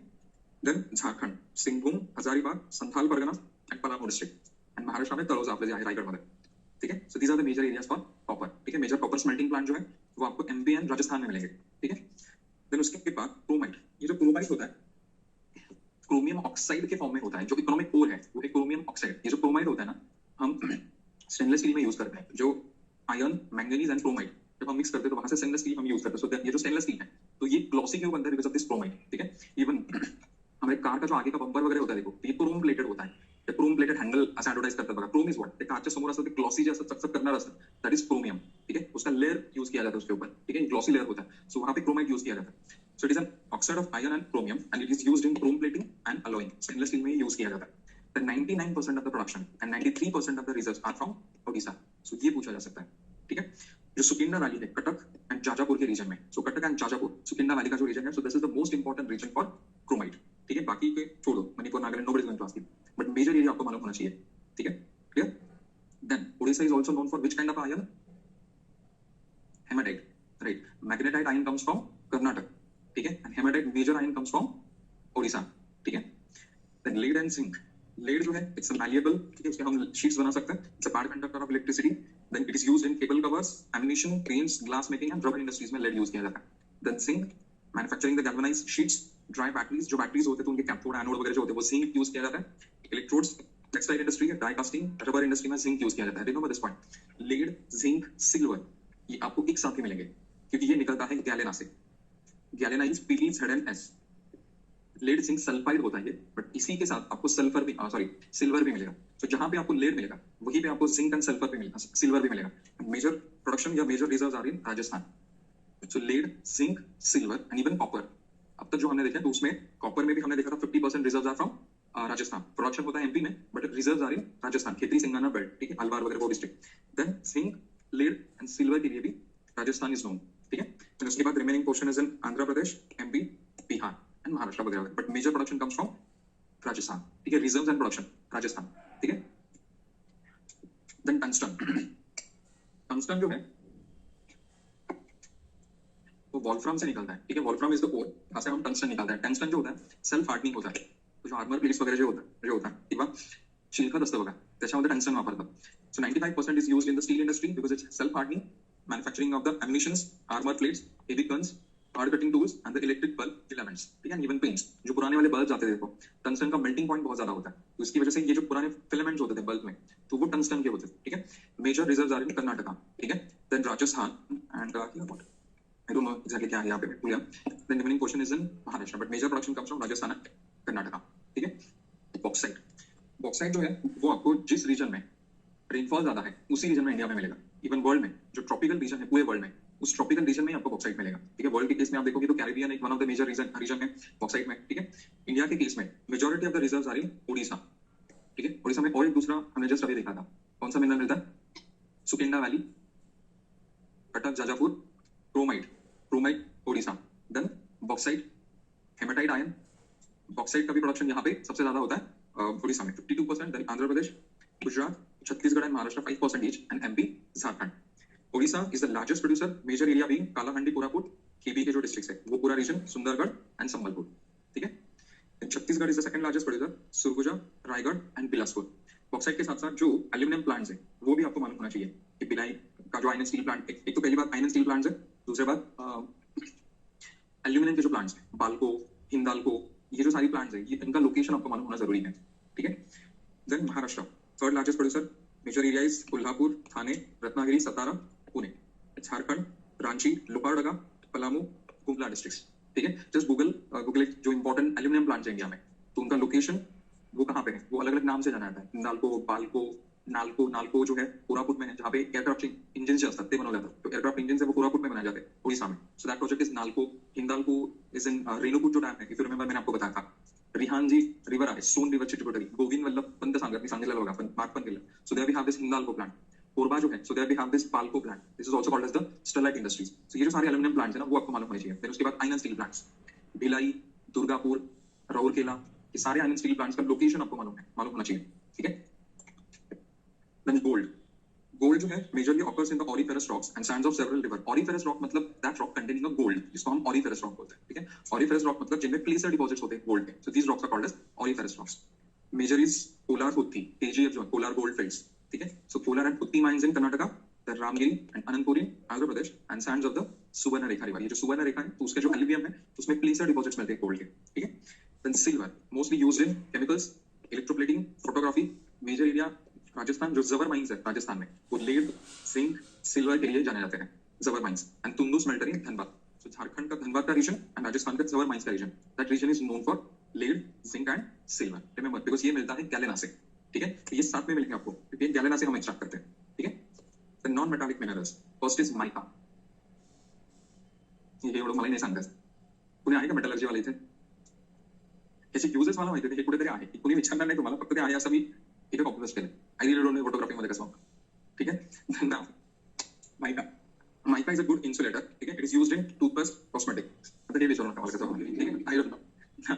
Then Jharkhand, Singhbhum, Hazaribagh, Santhal Pargana and Palamu district, and Maharashtra में तलोजा आपले जे आहे रायगड मध्ये, ठीक है। So these are the major areas for copper, ठीक है। मेजर कॉपर स्मेल्टिंग प्लांट जो है वो आपको एमपी एंड राजस्थान में मिलेंगे, ठीक है। देन उसके बाद क्रोमाइट, ये जो क्रोमाइट होता है क्रोमियम ऑक्साइड के फॉर्म में होता है, जो इकोनॉमिक कोर है वो है क्रोमियम ऑक्साइड। ये जो क्रोमाइट होता है ना, हम स्टेनलेस स्टील में यूज करते हैं, जो आयरन, मैंगनीज एंड क्रोमाइट जब हम मिक्स करते हैं तो वहां से स्टेनलेस स्टील हम यूज करते हैं। सो ये जो स्टेनलेस स्टील है तो ये ग्लॉसी क्यों बनता है, बिकॉज ऑफ दिस क्रोमाइट, ठीक है। इवन हमारे कार का जो आगे का बम्पर वगैरह होता है देखो, ये क्रोम प्लेटेड होता है, ते क्रोम प्लेटेड हँडल असं ॲडव्हर्टाइज करतात बघा। क्रोम इज व्हॉट, ते कारच्या समोर असतं ते ग्लॉसी जे असतं चकचक करणार असतं, दैट इज क्रोमियम, ठीक है। उसका लेयर यूज किया जाता है उसके ऊपर, ठीक है, ग्लॉसी लेयर होता है। सो वहां पे क्रोमाइट यूज किया जाता है। So it is an oxide of iron and chromium and it is used in Chrome plating and alloying, stainless steel में यूज किया जाता है। The 99% of the production and 93% of the reserves are from Odisha. So ये पूछा जा सकता है, ठीक है। जो सुकिंडा वैली है कटक एंड जाजापुर के रीजन में, so Cuttack and Jajapur Sukinda valley का जो रीजन है, so this is the most important region for chromite, ठीक है। बाकी के छोड़ो, Manipur, Nagaland, nobody is going to ask you, but major area आपको मालूम होना चाहिए, ठीक है, clear. Then Odisha is also known for which kind of iron, hematite, right. Magnetite iron comes from Karnataka, ठीक है, and hematite major iron comes from Odisha, ठीक है। Then lead and zinc, lead जो है इट्स मैलिएबल, ठीक है, उसके हम शीट्स बना सकते हैं। It's a bad conductor of electricity. Then it is used in cable covers, ammunition, cranes, glass making and rubber industries में लेड यूज किया जाता है। Then zinc, manufacturing the galvanised sheets, dry batteries, जो batteries होते हैं तो उनके cathode anode वगैरह जो होते हैं वो जिंक यूज किया जाता है। Electrodes, textile industry, die casting, rubber industry में जिंक यूज किया जाता है। Remember this point, lead, zinc, silver ये आपको एक साथ ही मिलेंगे क्योंकि ये निकलता है गैलेना से, गैलेनाइज्ड PeZnS। लेड जिंक सल्फाइड होता है ये, बट इसी के साथ आपको सल्फर भी सिल्वर भी मिलेगा। तो जहां पे आपको लेड मिलेगा वहीं पे आपको जिंक एंड सल्फर भी मिलेगा, सिल्वर भी मिलेगा। मेजर प्रोडक्शन या major reserves are in Rajasthan. So lead, zinc, silver and even copper. अब तक जो हमने देखा तो उसमें कॉपर में भी हमने देखा था 50% reserves are from Rajasthan. Production होता है एमपी में, but reserves are in Rajasthan, Khetri Singhana belt, ठीक है, अलवार वगैरह वो district. Then zinc, lead and silver के लिए भी राजस्थान इज नोन, ठीक है। फिर उसके बाद remaining portion is in Andhra Pradesh, MP, Bihar and Maharashtra वगैरह, but major production comes from Rajasthan, ठीक है। रिजर्व्स एंड प्रोडक्शन राजस्थान, ठीक है। देन टंगस्टन, टंगस्टन जो है वो वॉल्फ्राम से निकलता है, ठीक है। वॉल्फ्राम इज द कोर, यहाँ से हम टंगस्टन निकलता है। टंगस्टन जो होता है सेल्फ हार्डनिंग होता है, तो जो आर्मर प्लेट्स वगैरह जो होता है किंवा शिलखत असतं बघा त्याच्यामध्ये टंगस्टन वापरतात। सो 95% is used in the steel industry because it's self hardening, manufacturing of the ammunitions, armor plates, heavy guns, hard cutting tools and the electric bulb filaments, ठीक है, इवन पेंट्स, जो पुराने वाले बल्ब आते थे देखो, टंगस्टन का मेल्टिंग पॉइंट बहुत ज्यादा होता है, तो इसकी वजह से ये जो पुराने फिलामेंट्स होते थे बल्ब में, तो वो टंगस्टन के होते थे, ठीक है। Major reserves are in Karnataka, ठीक है, then Rajasthan and I don't know exactly क्या है यहाँ पे, भूल गया। Then remaining portion is in Maharashtra, but major production comes from Rajasthan and Karnataka, ठीक है। बॉक्साइट, बॉक्साइट जो है वो आपको जिस रीजन में रेनफॉल ज्यादा है उसी रीजन में इंडिया में मिलेगा। इवन वर्ल्ड में जो ट्रॉपिकल रीजन है पूरे वर्ल्ड में, उस ट्रॉपिकल रीजन में आपको बॉक्साइट मिलेगा, ठीक है। वर्ल्ड के केस में आप देखोगे तो कैरिबियन एक one of the major region है बॉक्साइट में, ठीक है। इंडिया के केस में majority of the reserves are in Odisha, ठीक है। ओडिशा में और एक दूसरा हमने जस्ट अभी देखा था, कौन सा मिनरल मिलता है, Sukinda valley, Cuttack, Jajpur, chromite, chromite Odisha, then bauxite, hematite iron, bauxite का भी प्रोडक्शन यहाँ पे सबसे ज्यादा होता है ओडिशा में 52%, then Andhra Pradesh, Gujarat, Chhattisgarh and Maharashtra 5% each, and MP, Jharkhand. Odisha is the largest producer, major area being Kalahandi, Koraput, केबी के जो डिस्ट्रिक्ट्स है वो पूरा रीजन, सुंदरगढ़ एंड संबलपुर, ठीक है। Chhattisgarh is the second largest producer, Surguja, Raigarh and Bilaspur. Bauxite के साथ साथ जो एल्यूमिनियम प्लांट्स है वो भी आपको मालूम होना चाहिए कि भिलाई का जो आयरन स्टील प्लांट, एक तो पहली बात आयरन स्टील प्लांट्स है, दूसरी बात एल्यूमिनियम के जो प्लांट्स हैं, बाल्को, हिंदाल्को, ये जो सारी प्लांट्स है, ये इनका लोकेशन आपको मालूम होना जरूरी है, ठीक है। Then Maharashtra, third largest producer, major area is Kolhapur, Thane, Ratnagiri, Satara, Pune. Jharkhand, Ranchi, Lohardaga, Palamu, Gumla districts, ठीक है। जस्ट गूगल जो इंपॉर्टेंट एल्यूमिनियम प्लांट्स है इंडिया में, तो उनका लोकेशन वो कहाँ पे है, वो अलग अलग नाम से जाना जाता है। हिंदाल्को, बाल्को, नाल्को जो है कोरापुट में है, जहाँ पे एयरक्राफ्ट इंजन जे असतात ते बनवले जातात, तो एयरक्राफ्ट इंजन है वो कोरापुट में बनाए जाते हैं ओडिशा में। So that project is NALCO. Hindalco is in Renukoot जो डैम है, इफ यू रिमेंबर मैंने आपको बताया था, रिहानजी रिवर आहे, सोन रिवरची ट्रिब्युटरी, गोविंद वल्लभ पंत सांगत मी सांगितलेलं बघा, पण मार्क पण केलं। So there we have this Hindalco plant. Korba जो है, so there we have this Balco plant, this is also called as the Sterlite industries. सो ये जो सारे एल्यूमिनियम प्लांट्स है ना वो आपको मालूम होने चाहिए। फिर उसके बाद iron steel plants, Bhilai, Durgapur, Rourkela, ये सारे आयरन स्टील प्लांट्स का लोकेशन आपको मालूम होना चाहिए, ठीक है। देन गोल्ड जो है majorly occurs in the auriferous rocks and sands of several river. Auriferous rock मतलब that rock containing a gold, जिसको हम ऑरिफेरस रॉक बोलते हैं, ठीक है। ऑरिफेरस रॉक मतलब जिनमें प्लेसर डिपॉजिट्स होते हैं गोल्ड के, so these rocks are called as auriferous rocks. Major is Kolar Hutti, KGF जो कोलार गोल्ड फील्ड्स, ठीक है। So Kolar and Hutti mines in Karnataka, the Ramagiri and Anantapur Andhra Pradesh, and sands of the Suvarna Rekha river. ये जो सुवर्ण रेखा है तो उसके जो एल्यूवियम है उसमें प्लेसर डिपॉजिट्स मिलते हैं गोल्ड के, ठीक है। Then silver mostly used in chemicals, electroplating, photography. Major area Rajasthan, जो जवर माइंस है राजस्थान में, वो लेड, जिंक, सिल्वर के लिए जाने जाते हैं, Zawar mines, and Tundoo smelter in Dhanbad. So Jharkhand का धनबाद का रीजन एंड राजस्थान का जवर माइंस का region, that region is known for lead, zinc and silver. Remember, because ये मिलता है गैलेना से, ठीक है। तो ये साथ में मिलेंगे आपको, क्योंकि गैलेना से हम एक्सट्रैक्ट करते हैं, ठीक है। The non metallic minerals, first is mica. हे एवढं मला नाही सांगतात, कुणी आहे का मेटलर्जी वाले इथे? याचे युजेस मला माहिती आहे, हे कुठेतरी आहे, कुणी विचारणार नाही तुम्हाला, फक्त ते आहे असं मी इथे कॉम्प्युटर केलं। I really don't know photography मध्ये कसं, ठीक है। Now mica is a good insulator, ठीक है। It is used in toothpaste, cosmetic. आता हे विचारू नका मला कसं होईल, ठीक है। I don't know.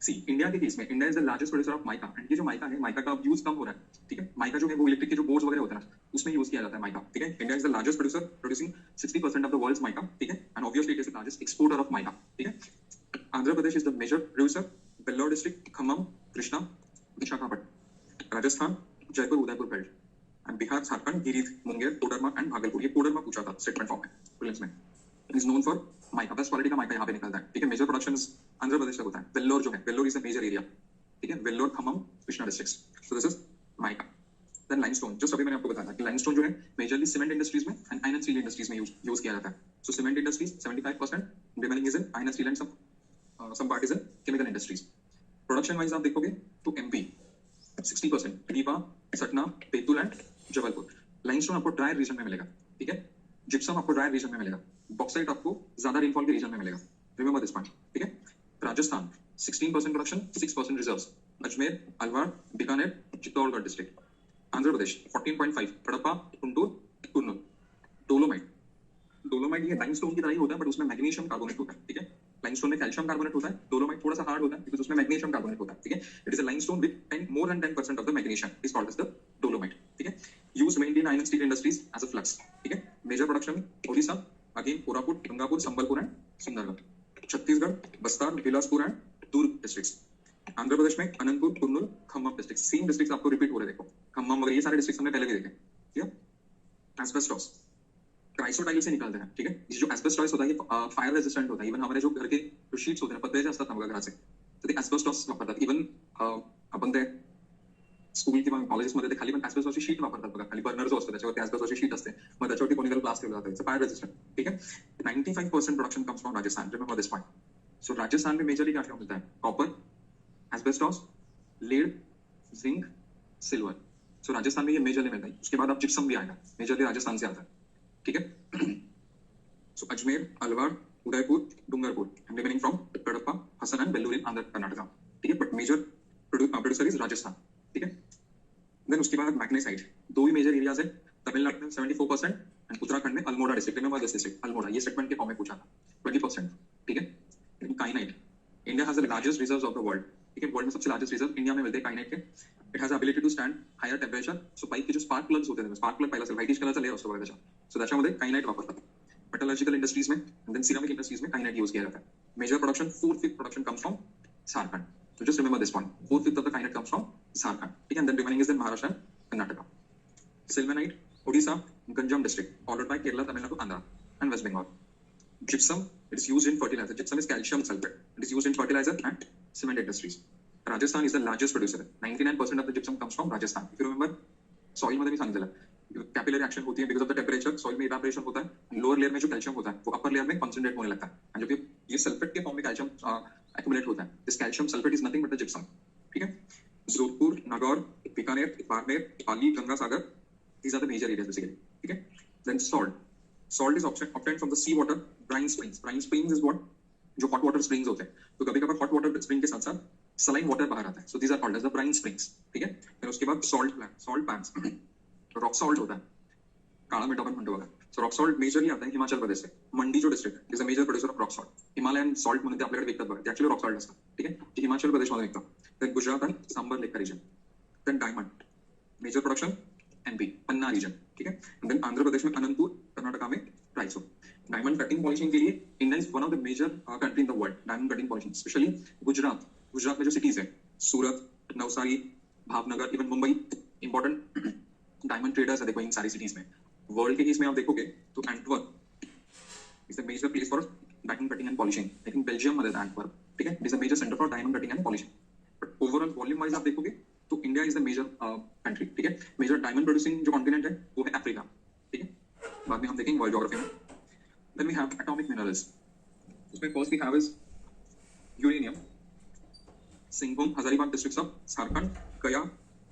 See India के केस में India is the largest producer of mica, and ये जो माइका है, माइका का यूज कम हो रहा है, ठीक है। माइका जो है वो इलेक्ट्रिक के जो बोर्ड्स वगैरह होते हैं ना उसमें यूज किया जाता है माइका, ठीक है। India is the largest producer, producing 60% of the world's mica, ठीक है। And obviously it is the largest exporter of mica, ठीक है। Andhra Pradesh is the major producer, Vellore district, Khammam, Krishna, Visakhapatnam. Rajasthan, Jaipur, Udaipur belt, and Bihar, Jharkhand, Giridih, Munger, Koderma and Bhagalpur. ये कोडरमा पूछा था स्टेटमेंट फॉर्म में प्रीलिम्स में। Is known for mica, best quality का माइका यहाँ पे निकलता है, ठीक है। मेजर प्रोडक्शन आंध्र प्रदेश का होता है। वेल्लोर जो है, Vellore is a major area, ठीक है। Vellore, Khammam, Krishna districts. So this is mica. Then limestone, just अभी मैंने आपको बताया था कि लाइमस्टोन जो है मेजरली सीमेंट इंडस्ट्रीज में एंड आयरन स्टील इंडस्ट्रीज में यूज किया जाता है। So cement industries 75%, remaining is in iron steel and some part is in chemical industries. Production wise आप देखोगे तो MP 60%, Rewa, Satna, Betul and Jabalpur. Limestone आपको ड्राई रीजन में मिलेगा, ठीक है। जिप्सम आपको ड्राई रीजन में मिलेगा। बॉक्साइट आपको ज्यादा रेनफॉल के रीजन में मिलेगा। रिमेंबर दिस पॉइंट, ठीक है। Rajasthan 16% production, 6% reserves. Ajmer, Alwar, Bikaner, Chittorgarh district. Andhra Pradesh 14.5, Kadapa, Guntur, Kurnool. Dolomite ये लाइमस्टोन की तरह ही होता है, बट उसमें मैग्नीशियम कार्बोनेट होता है, ठीक है। लाइमस्टोन में कैल्शियम कार्बोनेट होता है, डोलोमाइट थोड़ा सा हार्ड होता है बिकॉज़ उसमें मैग्नीशियम कार्बोनेट होता है, ठीक है। It is a limestone with more than 10% of the magnesium is called as the dolomite, ठीक है। Used mainly in iron steel industries as a flux, ठीक है। Major production Odisha, again Koraput, Gangpur, Sambalpur and Sundargarh. Chhattisgarh, Bastar, Bilaspur and Durg districts. Andhra Pradesh में Anantapur, Kurnool, Khammam district. Same districts आपको repeat हो रहे, देखो खम्मम वगैरह ये सारे डिस्ट्रिक्ट्स हमने पहले भी देखे, ठीक है। एस्बेस्टोस, क्राइसोटाइल से निकलते हैं, ठीक है। ये जो एस्बेस्टॉस होता है ये फायर रेजिस्टेंट होता है। इवन हमारे जो घर के जो शीट्स होते हैं पत्रे जे असतात ना बघा घराचे, तर ते एस्बेस्टॉस वापरतात। इवन आपण ते स्कूल किंवा कॉलेजेसमध्ये ते खाली पण एस्बेस्टॉसची शीट वापरतात बघा, खाली बर्नर जो असतो त्याच्यावरती एस्बेस्टॉसची शीट असते, मग त्याच्यावरती कोणी जर ग्लास ठेवला जातो, इट्स फायर रेजिस्टेंट, ठीक है। 95% production comes from Rajasthan, remember this point. So Rajasthan में मेजरली क्या क्या मिलता है? Copper, asbestos, lead, zinc, silver. So Rajasthan में ये मेजरली मिलता है। उसके बाद आप जिप्सम भी आएगा, मेजरली राजस्थान से आता है, ठीक है। So Ajmer, Alwar, Udaipur, Dungarpur, and remaining from Cuddapah, Hassan and Bellur in Andhra Karnataka, ठीक है। But major producer is Rajasthan, ठीक है। देन उसके बाद मैग्नेसाइट, दो ही मेजर एरियाज है, तमिलनाडु में 74% एंड उत्तराखंड में अल्मोड़ा डिस्ट्रिक्ट में डिस्ट्रिक्ट अल्मोड़ा, ये सेगमेंट के फॉर्म में पूछा था, 20%, ठीक है। लेकिन kyanite, India has the largest reserves of the world, ठीक है। वर्ल्ड में सबसे लार्जेस्ट रिजर्व इंडिया में मिलते हैं काइनाइट के। It has ability to stand higher temperature. So pipe के जो स्पार्क प्लग्स होते हैं, स्पार्क प्लग पाहिला असेल व्हाइटिश कलरचा लेयर असतो बघा त्याच्या, सो त्याच्यामध्ये काइनाइट वापरतात। मेटलर्जिकल इंडस्ट्रीज में एंड देन सिरामिक इंडस्ट्रीज में काइनाइट यूज किया जाता है। Major production 4/5 production comes from Jharkhand, so just remember this point, 4/5 of the kainite comes from Jharkhand, ठीक है। And then remaining is then Maharashtra and Karnataka. Sylvanite, Odisha, Ganjam district, followed by Kerala, Tamil Nadu, Andhra, and West Bengal. Gypsum, it is used in fertilizer. Gypsum is calcium sulfate. It is used in fertilizer and cement industries. Rajasthan is the largest producer. 99% of the gypsum comes from Rajasthan. If you remember, soil मध्ये मी सांगितलं, capillary action होती है because of the temperature, soil में evaporation होता है, lower layer में जो calcium होता है वो अपर लेयर में कॉन्सेंट्रेट होने लगता है, एंड जब ये सल्फेट के फॉर्म में कैल्शियम एक्यूमुलेट होता है, this calcium sulphate is nothing but the gypsum, ठीक है। जोधपुर, नागौर, बीकानेर, बाड़मेर, पाली, Ganga Sagar, these are the major areas basically, ठीक है। Then salt is obtained from the sea water, brine springs. Brine springs is what, जो hot water springs होते हैं, तो कभी कभार हॉट वाटर स्प्रिंग के साथ साथ सलाइन वाटर बाहर आता है, so these are called as the brine springs, ठीक है। फिर उसके बाद सॉल्ट पैन्स, रॉक सॉल्ट होता है, काला मिट्टा पण म्हणतो बघा। सो रॉक सॉल्ट मेजरली आता है हिमाचल प्रदेश से, मंडी जो district is a major producer of rock salt. Himalayan salt म्हणून ते आपल्याकडे विकतात बघा, ते ऍक्च्युअली रॉक सॉल्ट असतं, ठीक है, ते हिमाचल प्रदेशमध्ये विकतात। देन गुजरात आणि सांबर लेक का region. Then diamond, major production MP, Panna region, ठीक है। देन आंध्र प्रदेश में अनंतपुर, कर्नाटका में रायचूर। डायमंड कटिंग पॉलिशिंग के लिए India is one of the major country in the world, diamond cutting polishing, specially Gujarat में जो सिटीज है, Surat, Navsari, Bhavnagar, even Mumbai, important diamond traders है देखो इन सारी सिटीज में। वर्ल्ड के केस में आप देखोगे तो Antwerp is a major place for diamond cutting and polishing, I think Belgium मध्ये एंटवर्प, ठीक है, it is a major centre for diamond cutting and polishing. But overall volume wise आप देखोगे तो India is the major country, ठीक है। Major diamond producing जो continent है वो है अफ्रीका, ठीक है, बाद में हम देखेंगे वर्ल्ड ज्योग्राफी में। Then we have atomic minerals, उसमें first we have is uranium, Singhbhum, Hazaribagh districts of Jharkhand, Gaya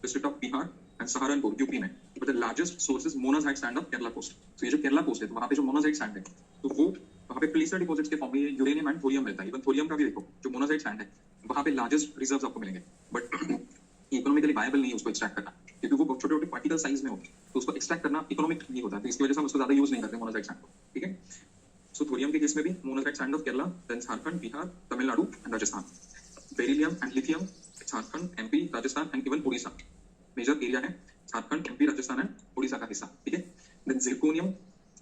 district of Bihar and Saharanpur UP में। But the largest source is monazite sand of Kerala coast. तो ये जो केरला कोस्ट है तो वहाँ पे जो मोनाजाइट सैंड है तो वो वहाँ पे प्लेसर डिपॉजिट्स के फॉर्म में यूरेनियम एंड थोरियम मिलता है। इवन थोरियम का भी देखो, जो मोनाजाइट सैंड है वहाँ पे लार्जेस्ट रिजर्व्स आपको मिलेंगे, बट इकोनॉमिकली वायबल नहीं है उसको एक्सट्रैक्ट करना, क्योंकि वो बहुत छोटे छोटे पार्टिकल साइज में होते हैं, तो उसको एक्सट्रैक्ट करना इकोनॉमिक नहीं होता, तो इसकी वजह से हम उसको ज्यादा यूज नहीं करते मोनाजाइट सैंड को, ठीक है। सो थोरियम के केस में भी monazite sand of Kerala, then Jharkhand, Bihar, Tamil Nadu and Rajasthan. Beryllium and lithium, Jharkhand, MP, Rajasthan and even Orissa, major area है झारखंड, एमपी, राजस्थान एंड उड़ीसा का हिस्सा, ठीक है। Then zirconium,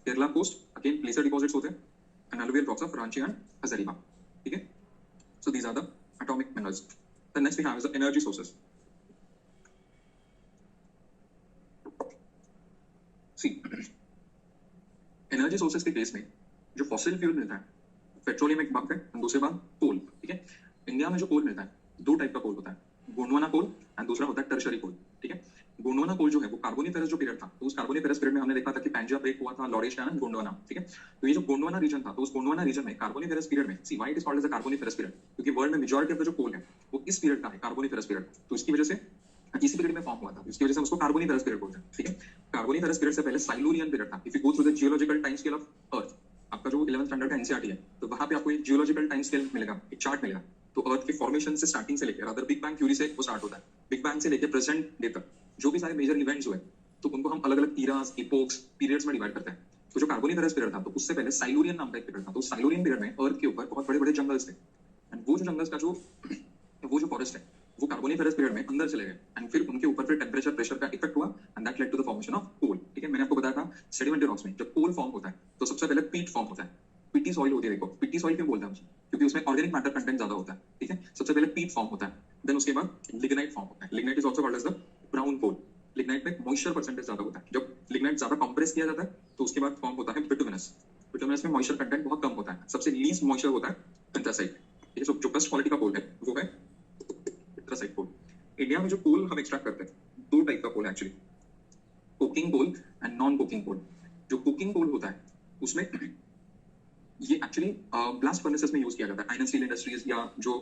Kerala coast, again placer deposits होते हैं, and alluvial rocks of Ranchi and Hazaribagh, ठीक है। So these are the atomic minerals. Then next we have is the energy sources. See energy sources के केस में जो फॉसिल फ्यूल मिलता है, petroleum एक बात है, दूसरी बात कोल, ठीक है। इंडिया में जो कोल मिलता है दो टाइप का कोल होता है, गोंडवाना कोल एंड दूसरा होता है टर्शरी कोल, ठीक है। गोंडवाना कोल जो है वो कार्बोनिफेरस जो पीरियड था, तो उस कार्बोनिफेरस पीरियड में हमने देखा था कि पैंजिया ब्रेक हुआ था, लॉरेशिया एंड गोंडवाना, ठीक है। तो ये जो गोंडवाना रीजन था, तो उस गोंडवाना रीजन में कार्बोनिफेरस पीरियड में, see why it is called as the carboniferous period, क्योंकि वर्ल्ड में मेजॉरिटी ऑफ द जो कोल है वो इस पीरियड का है, कार्बोनिफेरस पीरियड, तो इसकी वजह से इसी पीरियड में फॉर्म हुआ था, इसकी वजह से उसको कार्बोनिफेरस पीरियड बोलते हैं, ठीक है। कार्बोनिफेरस पीरियड से पहले साइलूरियन पीरियड था। If you go through the geological time scale of earth, आपका जो 11th स्टैंडर्ड का एनसीईआरटी है, तो वहां पे आपको एक जियोलॉजिकल टाइम स्केल मिलेगा, एक चार्ट मिलेगा, तो अर्थ के फॉर्मेशन से स्टार्टिंग से लेकर अदर बिग बैंग थ्योरी से वो स्टार्ट होता है, बिग बैंग से लेकर प्रेजेंट डे तक जो भी सारे मेजर इवेंट्स हुए तो उनको हम अलग अलग इरास, इपोक्स, पीरियड्स में डिवाइड करते हैं। तो जो कार्बोनिफेरस पीरियड था तो उससे पहले साइलूरियन नाम का एक पीरियड था, तो साइलूरियन पीरियड में अर्थ के ऊपर बहुत बड़े बड़े जंगल्स थे, एंड वो जो जंगल्स का जो फॉरेस्ट है वो कार्बोनिफेरस पीरियड में अंदर चले गए, एंड फिर उनके ऊपर फिर टेम्परेचर प्रेशर का इफेक्ट हुआ, and that led to the formation of coal, ठीक है। मैंने आपको बताया था सेडिमेंटरी रॉक्स में जब कोल फॉर्म होता है तो सबसे पहले पीट फॉर्म होता है, पीटी सॉइल होती है, देखो पीटी सॉइल क्यों बोलते हैं हम, क्योंकि उसमें ऑर्गेनिक मैटर कंटेंट ज्यादा होता है, ठीक है। सबसे पहले पीट फॉर्म होता है, देन उसके बाद लिग्नाइट फॉर्म होता है, lignite is also called as the brown coal, lignite में मॉइस्चर परसेंटेज ज्यादा होता है। जब लिग्नाइट ज्यादा कंप्रेस किया जाता है तो उसके बाद फॉर्म होता है बिटुमिनस। बिटुमिनस में मॉइस्चर कंटेंट बहुत कम होता है, सबसे लीस्ट मॉइस्चर होता है एंथ्रासाइट। ठीक है, जो बेस्ट क्वालिटी का कोल है वो है एंथ्रासाइट कोल। इंडिया में जो कोल हम एक्सट्रैक्ट करते हैं, दो टाइप का कोल है actually, coking coal and non coking coal. जो कोकिंग कोल होता है उसमें ये एक्चुअली ब्लास्ट फर्नेसेस में यूज किया जाता है। आयरन स्टील इंडस्ट्रीज या जो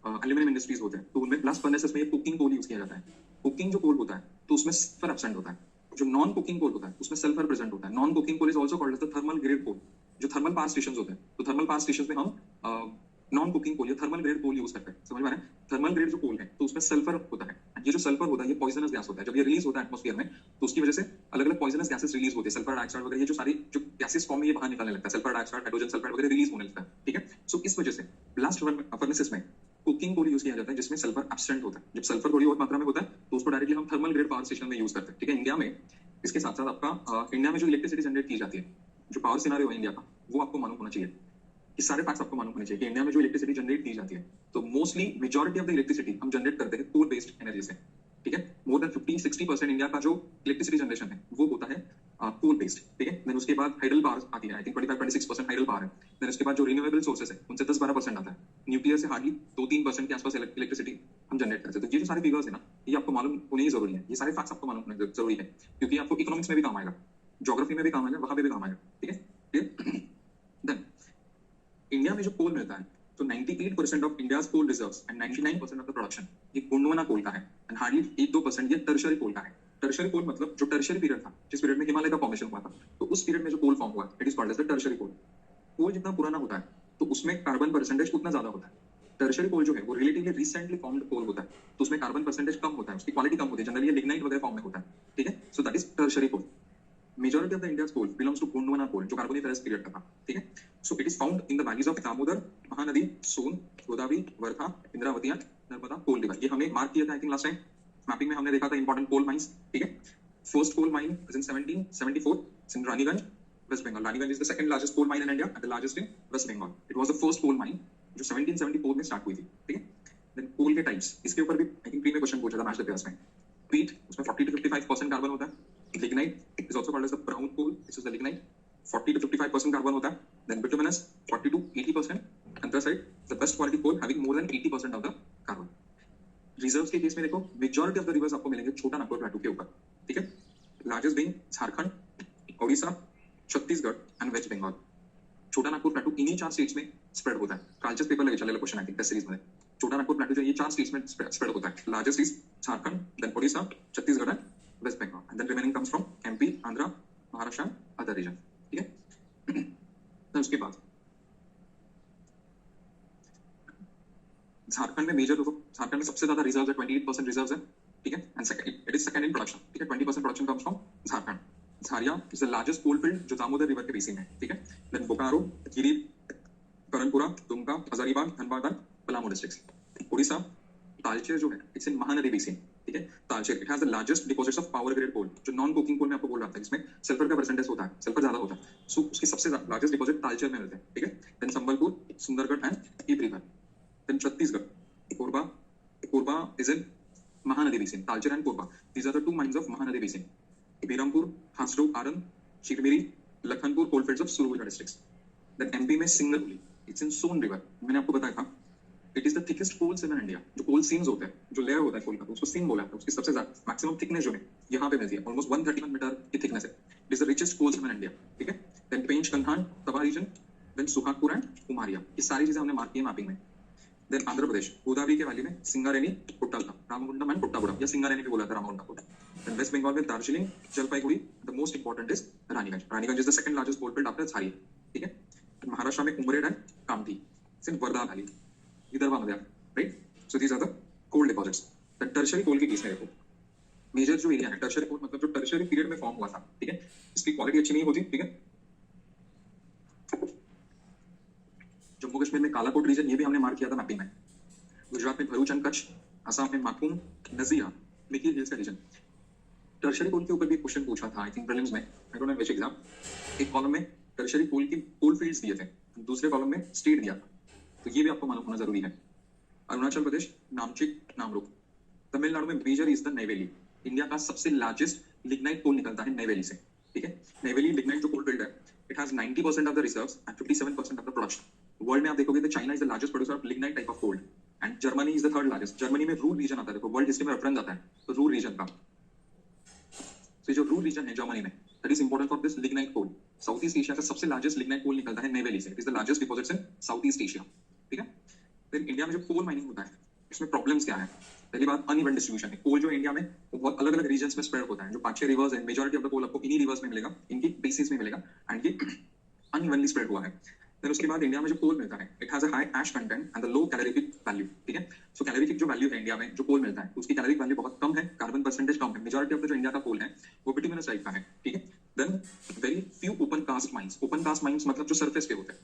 एल्यूमिनियम इंडस्ट्रीज होते हैं तो उनमें ब्लास्ट फर्नेसेस में ये कुकिंग कोल यूज किया जाता है। कुकिंग जो कोल होता है तो उसमें सल्फर एब्सेंट होता है। जो नॉन कुकिंग कोल होता है उसमें सल्फर प्रेजेंट होता है। Non coking coal is also called as the thermal grade coal. जो थर्मल पावर स्टेशंस होते हैं तो थर्मल पावर स्टेशंस में हम नॉन कुकिंग कोल या थर्मल ग्रेड कोल यूज करते हैं। समझ में आ रहा है? थर्मल ग्रेड जो कोल है तो उसमें सल्फर होता है। ये जो सल्फर होता है ये पॉइजनस गैस होता है। जब ये रिलीज होता है एटमॉस्फेयर में तो उसकी वजह से अलग अलग पॉइजनस गैसेस रिलीज होते हैं। सल्फर डाइऑक्साइड वगैरह ये जो सारी जो गैसेस फॉर्म में ये बाहर निकलने लगता है। सल्फर डाइऑक्साइड, हाइड्रोजन सल्फाइड वगैरह रिलीज होने लगता है। ठीक है, सो इस वजह से ब्लास्ट फर्नेसेस में कुकिंग कोल यूज किया जाता है जिसमें सल्फर एब्सेंट होता है। जब सल्फर थोड़ी बहुत मात्रा में होता है तो उसको डायरेक्टली हम थर्मल ग्रेड पावर स्टेशन में यूज करते हैं। ठीक है, इंडिया में इसके साथ साथ आपका इंडिया में जो इलेक्ट्रिसिटी जनरेट की जाती है, जो पावर सिनेरियो है इंडिया का, वो आपको मालूम होना चाहिए। इस सारे फैक्ट्स आपको मालूम होने चाहिए कि इंडिया में जो इलेक्ट्रिसिटी जनरेट की जाती है तो mostly majority of the electricity हम जनरेट करते हैं कोल बेस्ड एनर्जी से। ठीक है, मोर देन 50-60% इंडिया का जो इलेक्ट्रिसिटी जनरेशन है वो होता है कोल बेस्ड। ठीक है, देन उसके बाद हाइडल पावर आती है, आई थिंक 25-26% हाइडल पावर है। देन उसके बाद जो रिन्यूएबल सोर्सेस है उनसे 10-12% आता है। न्यूक्लियर से हार्डली 2-3% के आसपास इलेक्ट्रिसिटी हम जनरेट करते हैं। तो ये जो सारे फिगर्स है ना, ये आपको मालूम होने ही जरूरी है। ये सारे फैक्ट्स आपको मालूम होने जरूरी है क्योंकि आपको इकोनॉमिक्स में भी काम आएगा, ज्योग्राफी में भी काम आएगा, वहां पे भी काम आएगा। ठीक है, क्लियर? देन इंडिया में जो कोल मिलता है तो 98% of India's coal reserves and 99% of the production ये गोंडवाना कोल का है एंड हार्डली 1-2% ये टर्शियरी कोल का है। टर्शियरी कोल मतलब जो टर्शियरी पीरियड था, जिस पीरियड में हिमालय का फॉर्मेशन हुआ था, तो उस पीरियड में जो कोल फॉर्म हुआ it is called as the tertiary coal. Coal जितना पुराना होता है तो उसमें कार्बन परसेंटेज उतना ज्यादा होता है। टर्शियरी कोल जो है वो रिलेटिवली रिसेंटली फॉर्म्ड कोल होता है तो उसमें कार्बन परसेंटेज कम होता है, उसकी क्वालिटी कम होती है, जनरली ये लिग्नाइट वगैरह फॉर्म में होता है। ठीक है, so that is tertiary coal. Majority of the India's coal belongs to Gondwana coal, जो कार्बोनिफेरस पीरियड का था। ठीक है, so it is found in the valleys of Damodar, Mahanadi, Son, Godavari, Wardha, Indravati, Narmada coal river. ये हमें मार्क किया था I think last time mapping में, हमने देखा था इंपॉर्टेंट कोल माइंस। ठीक है, first coal mine is in 1774 in Raniganj, West Bengal. Raniganj is the second largest coal mine in India and the largest in West Bengal. It was the first coal mine जो 1774 में start हुई थी। ठीक है, देन कोल के टाइप्स, इसके ऊपर भी आई थिंक प्री में क्वेश्चन पूछा था मैच द पेयर्स में। पीट, उसमें 40-55% कार्बन होता है। Lignite is also called as the brown coal, this is the lignite, 40-55% carbon होता है। Then bituminous 40-80%, anthracite the best quality coal having more than 80% of the carbon। Reserves के case में देखो मेजॉरिटी ऑफ द रिवर्स आपको मिलेंगे छोटा नागपुर प्लेटू के ऊपर। ठीक है, largest being Jharkhand, Odisha, Chhattisgarh and West Bengal. Chota Nagpur प्लेटू इन्हीं 4 स्टेट्स में स्प्रेड होता है। कालचेस पेपर में विचारलेला question I think test series में छोटा नागपुर प्लेटू जो ये 4 स्टेट्स में स्प्रेड होता है। Largest is Jharkhand, then Odisha, Chhattisgarh and West Bengal, and then remaining comes from MP, Andhra, Maharashtra, other region. ठीक है, तो उसके बाद झारखंड में मेजर देखो, झारखंड में सबसे ज्यादा रिजर्व्स है, 28% रिजर्व्स है। ठीक है, and second it is second in production. ठीक है, 20% production comes from Jharkhand. Jharia is the largest coal field जो दामोदर रिवर के बेसिन है। ठीक है, then Bokaro, Giri, Karanpura, Dumka, Hazaribagh, Dhanbad and Palamu districts. Odisha, Talcher जो है इट्स इन महानदी बेसिन। ठीक है, Talcher it has the largest deposits of power grade coal, जो नॉन कुकिंग कोल में आपको बोल रहा था जिसमें सल्फर का परसेंटेज होता है, सल्फर ज्यादा होता है, सो उसकी सबसे लार्जेस्ट डिपॉजिट तालचेर में मिलते हैं। ठीक है, then Sambalpur, Sundargarh and Ib river. Then Chhattisgarh, Korba, Korba is in Mahanadi basin, Talcher and Korba, these are the 2 mines of Mahanadi basin. Bisrampur, Hasdeo, Arand, Chirimiri, Lakhanpur coalfields of Surguja districts. Then MP में Singrauli, it's in Son river. मैंने आपको बताया था it is the thickest coal seam in India. जो कोल सीम्स होते हैं, जो layer होता है कोल का, उसको सीम बोला जाता है। उसकी सबसे ज्यादा मैक्सिमम थिकनेस जो है यहाँ पे मिलती है, ऑलमोस्ट 131 मीटर की थिकनेस है। It is the richest coal seam in India. ठीक है, then Pench, Kanhan, Tawa region, then Sohagpur and Kumaria, ये सारी चीजें हमने मार्क की है मैपिंग में। देन आंध्र प्रदेश, गोदावरी के वैली में सिंगारेनी, पुट्टाला, रामगुंडम एंड पुट्टापुरम, या सिंगारेनी भी बोला था रामगुंडम को। देन वेस्ट बंगाल में Darjeeling, Jalpaiguri, the most important is Raniganj. Raniganj is the second largest coal field after Jharia. ठीक है, महाराष्ट्र में Kumbhared and Kamthi, in Wardha valley, विदर्भामध्ये, right? So these are the coal deposits. The tertiary coal के केस में देखो मेजर जो एरिया है टर्शियरी कोल मतलब जो टर्शियरी पीरियड में फॉर्म हुआ था। ठीक है, इसकी क्वालिटी अच्छी नहीं होती। ठीक है, जम्मू कश्मीर में कालाकोट रीजन, ये भी हमने मार्क किया था मैपिंग में। गुजरात में भरूच एंड कच्छ, असम में माकूम, नजिया, मिकिर हिल्स का रीजन। टर्शियरी कोल के ऊपर भी क्वेश्चन पूछा था आई थिंक प्रीलिम्स में, आई डोंट नो व्हिच एग्जाम। एक कॉलम में टर्शियरी कोल की कोल फील्ड्स दिए थे, दूसरे कॉलम में स्टेट दिया था, तो ये भी आपको मालूम होना जरूरी है। अरुणाचल प्रदेश, नामचिक, नामरुप। तमिलनाडु में major is the Neyveli, India का सबसे लार्जेस्ट लिग्नाइट कोल निकलता है नेवेली से, ठीक है। नेवेली लिग्नाइट जो कोल फील्ड है, it has 90% of the reserves and 57% of the production. World में आप देखोगे तो China is the largest producer of lignite type of coal and Germany is the third largest. Germany में रूर रीजन आता है, देखो world history में reference आता है तो रूर रीजन का, तो जो रूर रीजन है जर्मनी में, that is important for this lignite coal. South east Asia का सबसे लार्जेस्ट लिग्नाइट कोल निकलता है नेवेली से, it is the largest deposits in south east Asia, ठीक है। फिर इंडिया में जो कोल माइनिंग होता है इसमें प्रॉब्लम्स क्या है? पहली बात अनइवन डिस्ट्रीब्यूशन है। कोल जो इंडिया में वो बहुत अलग अलग रीजन्स में स्प्रेड होता है। जो 5-6 रिवर्स है, मेजॉरिटी ऑफ द कोल आपको इन्हीं रिवर्स में मिलेगा, इनकी बेसिस में मिलेगा एंड ये अनइवनली स्प्रेड हुआ है। फिर उसके बाद इंडिया में जो कोल मिलता है, it has a high ash content and the low calorific value, ठीक है। सो कैलोरीफिक जो वैल्यू है इंडिया में जो कोल मिलता है उसकी कैलोरीफिक वैल्यू बहुत कम है, कार्बन परसेंटेज कम है। मेजॉरिटी ऑफ द जो इंडिया का कोल है वो बिटुमिनस टाइप का है, ठीक है। Then very few open cast mines. Open cast mines मतलब जो सरफेस पे होते हैं।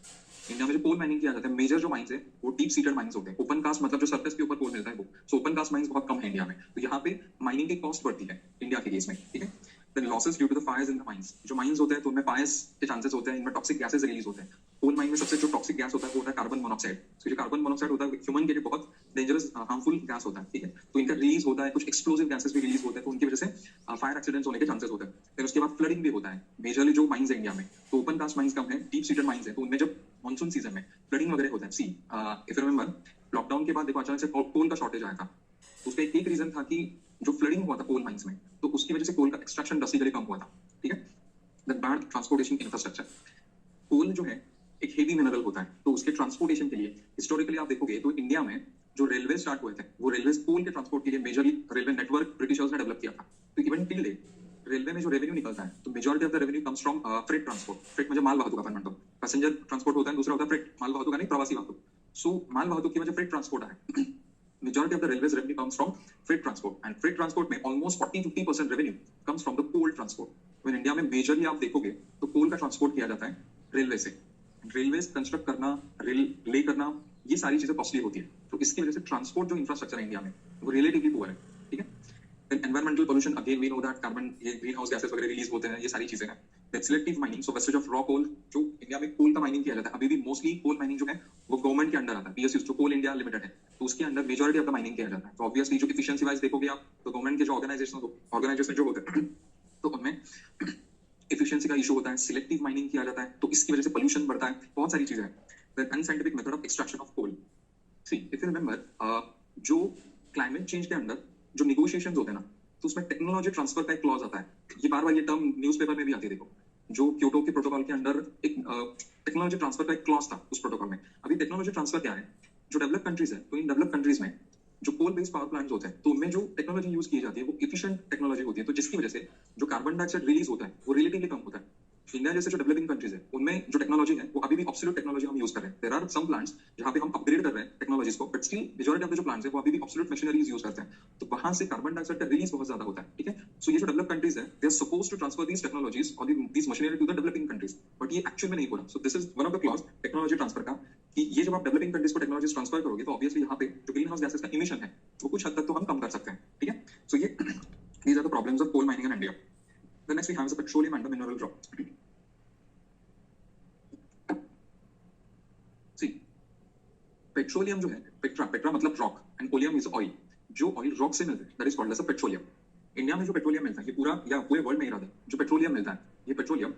इंडिया में जो कोल माइनिंग किया जाता है, मेजर जो माइंस है वो डीप सीटेड माइंस होते हैं। ओपन कास्ट मतलब जो सरफेस के ऊपर कोल मिलता है वो। सो ओपन कास्ट माइंस बहुत कम है इंडिया में, तो यहाँ पे माइनिंग की कॉस्ट बढ़ती है इंडिया के केस में, ठीक है। Then losses due to the fires in the mines. जो माइंस होते हैं तो उनमें फायर्स के चांसेस होते हैं, इनमें टॉक्सिक गैसेस रिलीज होते हैं। कोल माइन में सबसे जो टॉक्सिक गैस होता है वो होता है कार्बन मोनोऑक्साइड। तो जो कार्बन मोनोऑक्साइड होता है ह्यूमन के लिए बहुत डेंजरस हार्मफुल गैस होता है, ठीक है। तो इनका रिलीज होता है, कुछ एक्सप्लोसिव गैसेस भी रिलीज होते हैं, तो उनकी वजह से फायर एक्सीडेंट्स होने के चांसेस होते हैं। फिर उसके बाद फ्लडिंग भी होता है। मेजरली जो माइंस है इंडिया में, तो ओपन कास्ट माइंस कम है, डीप सीटेड माइंस है, तो उनमें जब मानसून सीजन में फ्लडिंग वगैरह होता है। सी इफ यू रिमेंबर लॉकडाउन के बाद देखो अचानक से कोल का शॉर्टेज आया था, तो उसका एक रीजन था कि जो फ्लडिंग हुआ था कोल माइंस में, तो उसकी वजह से कोल का एक्सट्रैक्शन ड्रास्टिकली कम हुआ था, ठीक है। Then bad transportation infrastructure. Coal जो है एक हेवी मिनरल होता है, तो उसके ट्रांसपोर्टेशन के लिए हिस्टोरिकली आप देखोगे तो इंडिया में जो रेलवे स्टार्ट हुए थे वो रेलवे कोल के ट्रांसपोर्ट के लिए मेजरली रेलवे नेटवर्क ब्रिटिशर्स ने डेवलप किया था। तो इवन टिल डे रेलवे में जो रेवेन्यू निकलता है तो majority of the revenue comes from freight transport. Freight म्हणजे माल वाहतूक आपण म्हणतो, पैसेंजर ट्रांसपोर्ट होता है, दूसरा होता है फ्रेट माल वाहतूक आणि प्रवासी वाहतूक। सो माल वाहतूक की वजह फ्रेट ट्रांसपोर्ट है। Majority of the railways revenue comes from freight transport, and freight transport में almost 40-50% revenue comes from the coal transport. when India में मेजरली आप देखोगे तो कोल का ट्रांसपोर्ट किया जाता है रेलवे से। रेलवेज कंस्ट्रक्ट करना, रेल ले करना, ये सारी चीजें कॉस्टली होती है, तो इसकी वजह से ट्रांसपोर्ट जो इंफ्रास्ट्रक्चर है इंडिया में वो रिलेटिवली पुअर है, ठीक है। Environmental pollution, again we know that carbon, ये ग्रीन हाउस गैसेस वगैरह रिलीज होते हैं, ये सारी चीजें हैं। Selective mining, so wastage of raw coal, जो इंडिया में कोल का माइनिंग किया जाता है अभी भी मोस्टली कोल माइनिंग जो है वो गवर्नमेंट के अंडर आता है। पीएसयू जो कोल इंडिया लिमिटेड है, तो उसके under majority of the mining किया जाता है। तो ऑब्वियसली जो इफिशिएंसी वाइज देखोगे आप तो गवर्नमेंट के जो ऑर्गेनाइजेशन जो होते हैं तो उनमें इफिशिएंसी का इशू होता है। सिलेक्टिव माइनिंग किया जाता है तो इसकी वजह से पोल्यूशन बढ़ता है, बहुत सारी चीजें हैं। The unscientific method of extraction of coal. See if you remember जो क्लाइमेट चेंज के अंदर जो निगोशिएशंस होते हैं ना, तो उसमें टेक्नोलॉजी ट्रांसफर का एक क्लॉज आता है। ये बार-बार ये टर्म न्यूज़पेपर में भी आती है, देखो जो क्योटो के प्रोटोकॉल के अंदर एक टेक्नोलॉजी ट्रांसफर का एक क्लॉज था उस प्रोटोकॉल में। अभी टेक्नोलॉजी ट्रांसफर क्या है, जो डेवलप कंट्रीज है, तो इन डेवलप कंट्रीज में जो कोल बेस्ड पावर प्लांट्स होते हैं तो उनमें जो टेक्नोलॉजी यूज की जाती है वो एफिशिएंट टेक्नोलॉजी होती है, तो जिसकी वजह से जो कार्बन डाइऑक्साइड रिलीज होता है वो रिलेटिवली कम होता है। इंडिया जैसे जो डेवलपिंग कंट्रीज है उनमें जो टेक्नोलॉजी है वो अभी भी ऑब्सोल्यूट टेक्नोलॉजी हम यूज कर रहे हैं। देयर आर सम प्लांट्स जहां पे हम अपग्रेड कर रहे हैं टेक्नोलॉजीज को, but still majority of the जो प्लांट्स है वो अभी भी ऑब्सोल्यूट मशीनरीज यूज करते हैं, तो वहां से कार्बन डाइऑक्साइड का रिलीज बहुत ज्यादा होता है, ठीक है। सो ये जो डेवलप कंट्रीज है they are supposed to transfer these technologies और these machinery to the developing countries, but ये एक्चुअल में नहीं हो रहा। So this is one of the clause technology transfer का, कि ये जब आप डेवलपिंग कंट्रीज को टेक्नोलॉजीज ट्रांसफर करोगे तो ऑब्वियसली यहाँ पे जो ग्रीन हाउस गैसेस का इमिशन है वो कुछ हद तक तो हम कम कर सकते हैं, ठीक है। सो ये these are the problems of coal mining in India. The next we have is the petroleum and the mineral rock. See, petroleum जो है, पेट्रा मतलब rock and oleum is oil. जो ऑयल रॉक से मिलता है that is called as a petroleum. India में जो petroleum मिलता है ये पूरा या पूरे वर्ल्ड में ही रहता है, जो पेट्रोलियम मिलता है ये पेट्रोलियम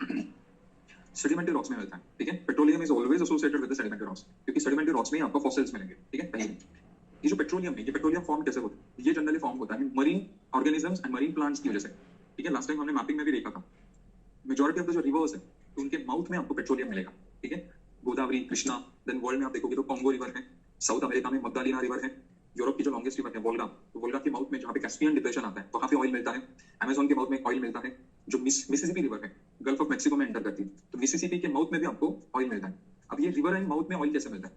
सेडिमेंटरी रॉक्स में मिलता है, ठीक है। Petroleum is always associated with the sedimentary rocks, क्योंकि सेडिमेंटरी रॉक्स में आपको फॉसिल्स मिलेंगे, ठीक है। पहले ये जो पेट्रोलियम है, ये पेट्रोलियम फॉर्म कैसे होता है, ये जनरली फॉर्म होता है marine organisms and marine plants की वजह से, ठीक है। लास्ट टाइम हमने मैपिंग में भी देखा था मेजॉरिटी ऑफ द जो रिवर्स है तो उनके माउथ में आपको पेट्रोलियम मिलेगा, ठीक है। गोदावरी, कृष्णा, देन वर्ल्ड में आप देखोगे तो कॉन्गो रिवर है, साउथ अमेरिका में मग्दालिना रिवर है, यूरोप की जो लॉन्गेस्ट रिवर है वोल्गा, तो वोल्गा के माउथ में जहाँ पे कैस्पियन डिप्रेशन आता है वहाँ पे ऑयल मिलता है। अमेज़न के माउथ में ऑयल मिलता है। जो मिसिसिपी रिवर है गल्फ ऑफ मैक्सिको में एंटर करती है, तो मिसिसिपी के माउथ में भी आपको ऑयल मिलता है। अब ये रिवर एंड माउथ में ऑयल कैसे मिलता है,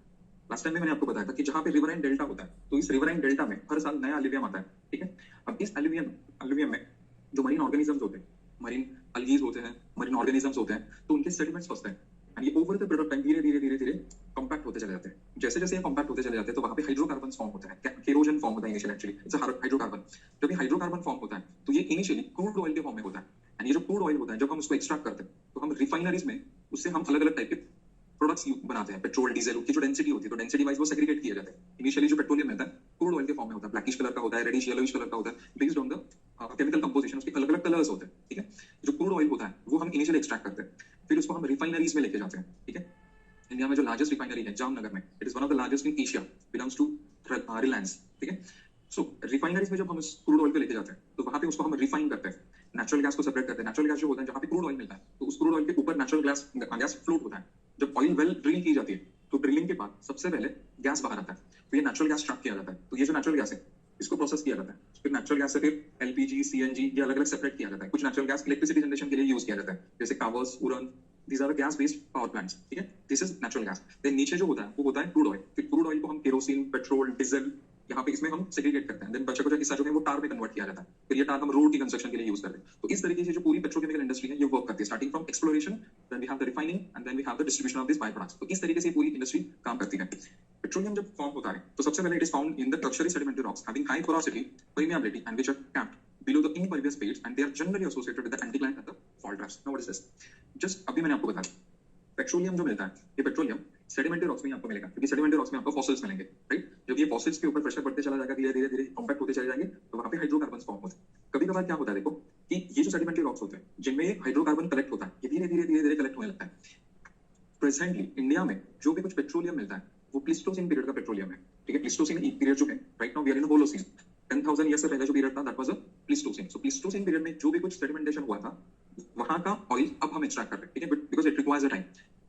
लास्ट टाइम में मैंने आपको बताया था कि जहाँ पे रिवर एंड डेल्टा होता है तो इस रिवर एंड डेल्टा में हर साल नया एल्यूवियम आता है, ठीक है। अब इस एल्यूवियम में जो मरीन ऑर्गेनिजम्स होते हैं, मरीन अलगीज होते हैं, मरीन ऑर्गेनिजम्स होते हैं, तो उनके सेडिमेंट्स फंसते हैं एंड ये over the period of time धीरे-धीरे कॉम्पैक्ट होते चले जाते हैं। जैसे-जैसे ये कॉम्पैक्ट होते चले जाते हैं तो वहाँ पे हाइड्रोकार्बन फॉर्म होता है, केरोजन फॉर्म होता है initially, actually it's a hydrocarbon. जब ये हाइड्रोकार्बन फॉर्म होता है तो ये इनिशियली क्रूड ऑयल के फॉर्म में होता है एंड ये जो क्रूड ऑयल होता है जब हम उसको एक्सट्रैक्ट करते हैं तो हम रिफाइनरीज में उससे हम अलग-अलग टाइप के प्रोडक्ट्स बनाते हैं। पेट्रोल, डीजल की जो डेंसिटी होती है तो डेंसिटी वाइज वो सेग्रीगेट किए जाते हैं। इनिशियली जो पेट्रोलियम मिलता है क्रूड ऑयल के फॉर्म में होता है, ब्लैकिश कलर का होता है, रेडिश येलोइश कलर का होता है, based on the chemical composition, उसके अलग अलग कलर्स होते हैं, ठीक है। जो क्रूड ऑयल होता है वो हम इनिशियली एक्सट्रैक्ट करते हैं, फिर उसको हम रिफाइनरीज में लेके जाते हैं, ठीक है। इंडिया में जो लार्जेस्ट रिफाइनरी है जामनगर में, it is one of the largest in Asia, belongs to Reliance, ठीक है। सो रिफाइनरीज में जब हम इस क्रूड ऑयल को लेके जाते हैं तो वहां पे उसको हम रिफाइन करते हैं, नेचुरल गैस को सेपरेट करते हैं। नेचुरल गैस जो होता है जहाँ पे क्रूड ऑयल मिलता है, तो उस क्रूड ऑयल के ऊपर नेचुरल गैस फ्लोट होता है। जब ऑयल वेल ड्रिल की जाती है तो ड्रिलिंग के बाद सबसे पहले गैस बाहर आता है, तो ये नेचुरल गैस ट्रैप किया जाता है। तो ये जो नेचुरल गैस है इसको प्रोसेस किया जाता है, फिर नेचुरल गैस से फिर एलपीजी, सीएनजी, ये अलग अलग सेपरेट किया जाता है। कुछ नेचुरल गैस इलेक्ट्रिसिटी जनरेशन के लिए यूज किया जाता है, जैसे कावर्स, उरन, these are gas based power plants, ठीक है। This is natural gas. Then नीचे जो होता है वो होता है क्रूड ऑयल। फिर क्रूड ऑयल को हम केरोसिन, पेट्रोल, डीजल, यहाँ पे इसमें हम सेग्रीगेट करते हैं। देन बचा कुचा हिस्सा जो है वो टार में कन्वर्ट किया जाता है, फिर ये टार हम रोड की कंस्ट्रक्शन के लिए यूज करते हैं। तो इस तरीके से जो पूरी पेट्रोकेमिकल इंडस्ट्री है ये वर्क करती है, starting from exploration, then we have the refining and then we have the distribution of this by products. तो इस तरीके से पूरी इंडस्ट्री काम करती है। पेट्रोलियम जब फॉर्म होता है तो सबसे पहले it is found in the tertiary sedimentary rocks having high porosity, permeability and which are capped below the impervious beds and they are generally associated with the anticline and the fault drifts. Now what is this? Just अभी मैंने आपको बताया petroleum जो मिलता है ये petroleum sedimentary rocks में आपको मिलेगा, क्योंकि सेडिमेंटरी रॉक्स में आपको फॉसिल्स मिलेंगे, राइट। जब ये फॉसिल्स के ऊपर प्रेशर बढ़ते चला जाएगा, धीरे धीरे धीरे कॉम्पैक्ट होते चले जाएंगे, तो वहां पे हाइड्रोकार्बन फॉर्म होते हैं। कभी कभार क्या होता है देखो कि ये जो सेडिमेंटरी रॉक्स होते हैं जिनमें हाइड्रोकार्बन कलेक्ट होता है, ये धीरे धीरे धीरे धीरे कलेक्ट होने लगता है। प्रेजेंटली इंडिया में जो भी कुछ पेट्रोलियम मिलता है वो प्लीस्टोसीन पीरियड का पेट्रोलियम है, ठीक है। प्लीस्टोसीन पीरियड जो है right now we are in Holocene, 10,000 year से पहले जो पीरियड था that was a Pleistocene. So Pleistocene period में जो भी कुछ सेडिमेंटेशन हुआ था वहां का ऑयल अब हम एक्सट्रैक्ट कर रहे हैं, ठीक है, because it requires a time.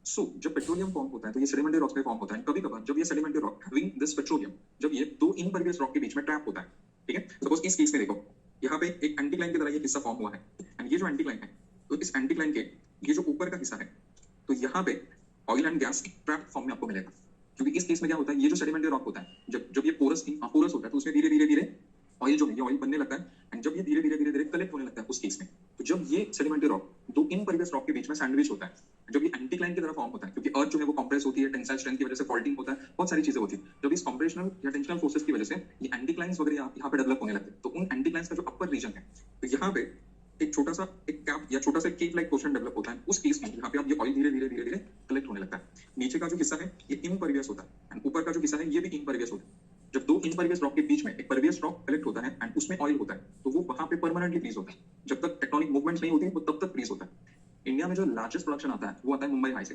So जब पेट्रोलियम फॉर्म होता है तो ये सेडिमेंटरी रॉक्स में फॉर्म होता है। कभी कभार जब ये sedimentary rock having this petroleum, जब ये दो इम्परवियस रॉक के बीच में ट्रैप होता है, ठीक है। सपोज इस केस में देखो यहाँ पे एक एंटीक्लाइन की तरह ये हिस्सा फॉर्म हुआ है, एंड ये जो एंटीक्लाइन है तो इस एंटीक्लाइन के ये जो ऊपर का हिस्सा है तो यहाँ पे oil and gas trap form में आपको मिलेगा। क्योंकि इस केस में क्या होता है, ये जो सेडिमेंटरी रॉक होता है जब ये पोरस होता है तो उसमें धीरे धीरे धीरे ऑयल जो है ये ऑयल बनने लगता है, एंड जब ये धीरे धीरे धीरे धीरे कलेक्ट होने लगता है उस केस में, तो जब ये सेडिमेंटरी रॉक दो इम्परवियस रॉक के बीच में सैंडविच होता है, जब ये एंटीक्लाइन की तरह फॉर्म होता है, क्योंकि अर्थ जो है वो कंप्रेस होती है, टेंसाइल स्ट्रेंथ की वजह से फॉल्टिंग होता है, बहुत सारी चीजें होती है। जब इस कंप्रेशनल या टेंशनल फोर्सेस की वजह से ये एंटीक्लाइंस वगैरह यहाँ पे डेवलप होने लगते हैं, तो उन एंटीक्लाइंस का जो अपर रीजन है तो यहाँ पे एक छोटा सा एक कैप या छोटा सा केक लाइक पोर्शन डेवलप होता है। उस केस में यहाँ पे आप ये ऑयल धीरे धीरे धीरे धीरे कलेक्ट होने लगता है। नीचे का जो हिस्सा है ये इम्परवियस होता है एंड ऊपर का जो हिस्सा है ये भी इम्परवियस होता है। जब दो इम्परवियस रॉक के बीच में एक परवियस रॉक कलेक्ट होता है एंड उसमें ऑयल होता है तो वो वहां पे परमानेंटली फ्रीज होता है। जब तक टेक्टोनिक मूवमेंट्स नहीं होती वो तब तक फ्रीज होता है। इंडिया में जो लार्जेस्ट प्रोडक्शन आता है वो आता है मुंबई हाई से।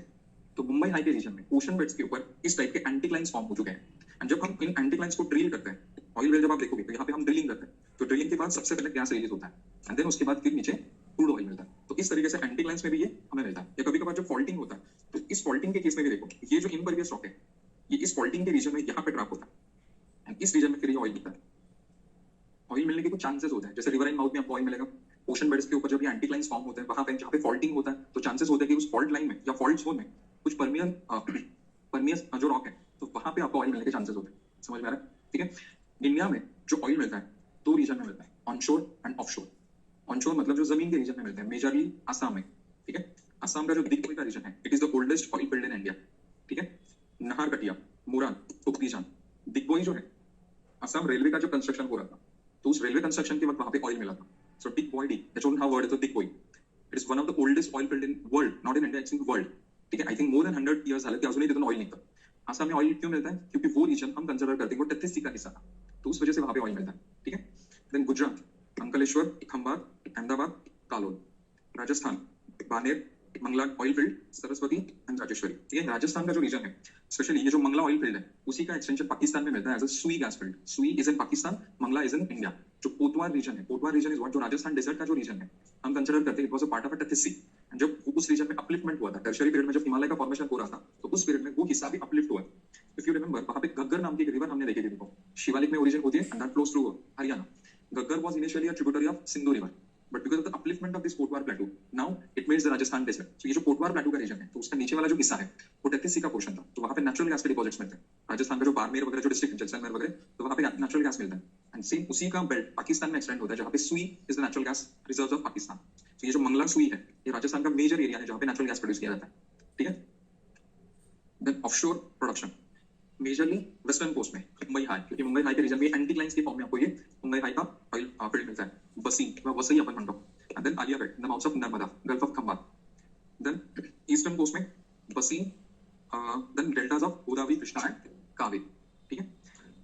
तो मुंबई हाई के रीजन में ओशन बेड्स के ऊपर इस टाइप के एंटीक्लाइंस फॉर्म हो चुके हैं, एंड जब हम इन एंटीक्लाइंस को ड्रिल करते हैं, ऑयल वेल जब आप देखोगे तो यहाँ पे हम ड्रिलिंग करते हैं, तो ड्रिलिंग के बाद सबसे पहले गैस रिलीज होता है एंड देन उसके बाद फिर नीचे क्रूड ऑयल मिलता है। तो इस तरीके से एंटीक्लाइंस में भी ये हमें मिलता है। या कभी कभार जब फॉल्टिंग होता है तो इस फॉल्टिंग के केस में भी देखो ये जो इम्परवियस रॉक है ये इस फॉल्टिंग के रीजन में यहाँ पे ट्रैप होता है एंड इस रीजन में फिर ये ऑयल मिलता है। ऑयल मिलने के कुछ चांसेस होते हैं, जैसे रिवर एंड माउथ में आपको ऑयल मिलेगा। ओशन बेड्स के ऊपर जब ये एंटीक्लाइंस फॉर्म होते हैं वहां पे जहाँ पे फॉल्टिंग होता है तो चांसेस होते हैं कि उस फॉल्ट लाइन में या फॉल्ट जोन में कुछ परमियस जो रॉक है तो वहां पे आपको ऑयल मिलने के चांसेस होते हैं। समझ में आ रहा है? ठीक है। इंडिया में जो ऑयल मिलता है दो रीजन में मिलता है, ऑनशोर एंड ऑफशोर। ऑनशोर मतलब जो जमीन के रीजन में मिलता है, मेजरली आसाम में, ठीक है। आसाम का जो दिग्बोई का रीजन है it is the oldest oil field in India, ठीक है। नाहरकटिया, मोरान, उक्तीजान, दिग्बोई जो है असम रेलवे का जो कंस्ट्रक्शन हो रहा था तो उस रेलवे कंस्ट्रक्शन के वक्त वहां पे ऑयल मिला था। So Digboi, that's how word is Digboi. It is one of the oldest oil field in world, not in India, it's in world, ठीक है। I think more than 100 years झाले ते अजूनही तिथून ऑयल निघतं। आसाम में ऑयल क्यों मिलता है? क्योंकि वो रीजन हम कंसिडर करते हैं वो 33 का हिस्सा था, तो उस वजह से वहां पे ऑयल मिलता है, ठीक है। Then Gujarat, Ankleshwar, Khambhat, Ahmedabad, Kalol. Rajasthan, Barmer, Mangala oil field, Saraswati and Rajeshwari. ठीक है। राजस्थान का जो रीजन है स्पेशली ये जो मंगला ऑयल फील्ड है उसी का एक्सटेंशन पाकिस्तान में मिलता है as a Sui gas field. Sui is in Pakistan, Mangala is in India. जो पोतवार रीजन है, पोतवार रीजन इज व्हाट, जो राजस्थान डेजर्ट का जो रीजन है हम कंसिडर करते हैं it was a part of Tethys sea. जब उस रीजन में अपलिफ्टमेंट हुआ था टर्शियरी पीरियड में, जब हिमालय का फॉर्मेशन हो रहा था तो उस पीरियड में वो हिस्सा भी अपलिफ्ट हुआ। इफ यू रिमेंबर वहां पे घग्गर नाम की एक रिवर हमने देखी थी, देखो शिवालिक में ओरिजिन होती है and that flows through Haryana. Ghaggar was initially a tributary of Sindhu river, but because of the upliftment of this Potwar plateau, now it meets the Rajasthan desert. So ये जो पोटवार प्लेटू का रीजन है तो उसका नीचे वाला जो हिस्सा है वो 33 का पोर्शन था, तो वहां पे नेचुरल गैस के डिपॉजिट्स मिलते हैं। राजस्थान का जो बाड़मेर वगैरह जो डिस्ट्रिक्ट जैसलमेर वगैरह, तो वहां पे नेचुरल गैस मिलता है एंड सेम उसी का बेल्ट पाकिस्तान में एक्सटेंड होता है जहां पे सुई is the natural gas reserves of Pakistan. तो ये जो मंगला सुई है ये राजस्थान का मेजर एरिया है जहां पे नेचुरल गैस प्रोड्यूस किया जाता है, ठीक है। Then offshore production majorly western coast में मुंबई हाई, क्योंकि मुंबई हाई के रीजन में एंटीक्लाइंस के फॉर्म में आपको ये मुंबई हाई का ऑयल फील्ड मिलता है। वसी वसई अपन म्हणतो, and then Aliagarh in the mouths of Narmada, Gulf of Khambat. Then eastern coast में बसी, then deltas of Godavari, Krishna and Kaveri, ठीक है।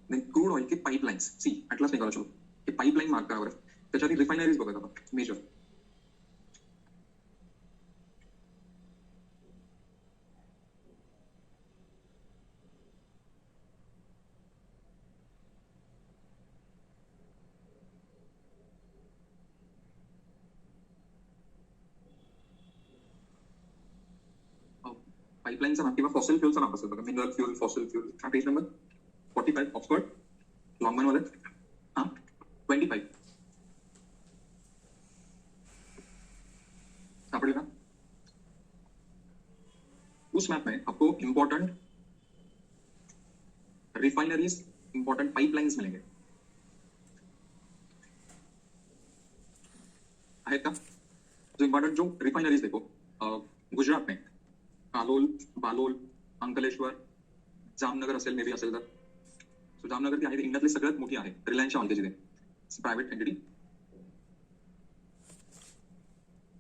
Then crude oil के pipelines, see atlas निकालो चलो, ये pipeline मार्क करा हुआ है। त्याच्या आधी रिफायनरीज बघत आपण मेजर. पाईपलाईनचा नाव किंवा फॉसिल फ्युलचा नाव असेल बघा, मिनरल फ्युल, फॉसिल फ्युल. हा पेज नंबर 45 ऑक्सफर्ड लॉन्गमन मध्ये. हाँ 25 सापड़ेगा. उस मैप में आपको इंपॉर्टेंट रिफाइनरीज, इंपॉर्टेंट पाइपलाइंस मिलेंगे. आहेत का? जो इंपॉर्टेंट जो रिफाइनरीज देखो गुजरात में कालोल, बालोल, अंकलेश्वर, जामनगर असेल, मे बी असेल तर. सो जामनगर ती आहे इंडियातली सगळ्यात मोठी आहे, रिलायन्सच्या मालकीची ते प्रायव्हेट एंटिटी.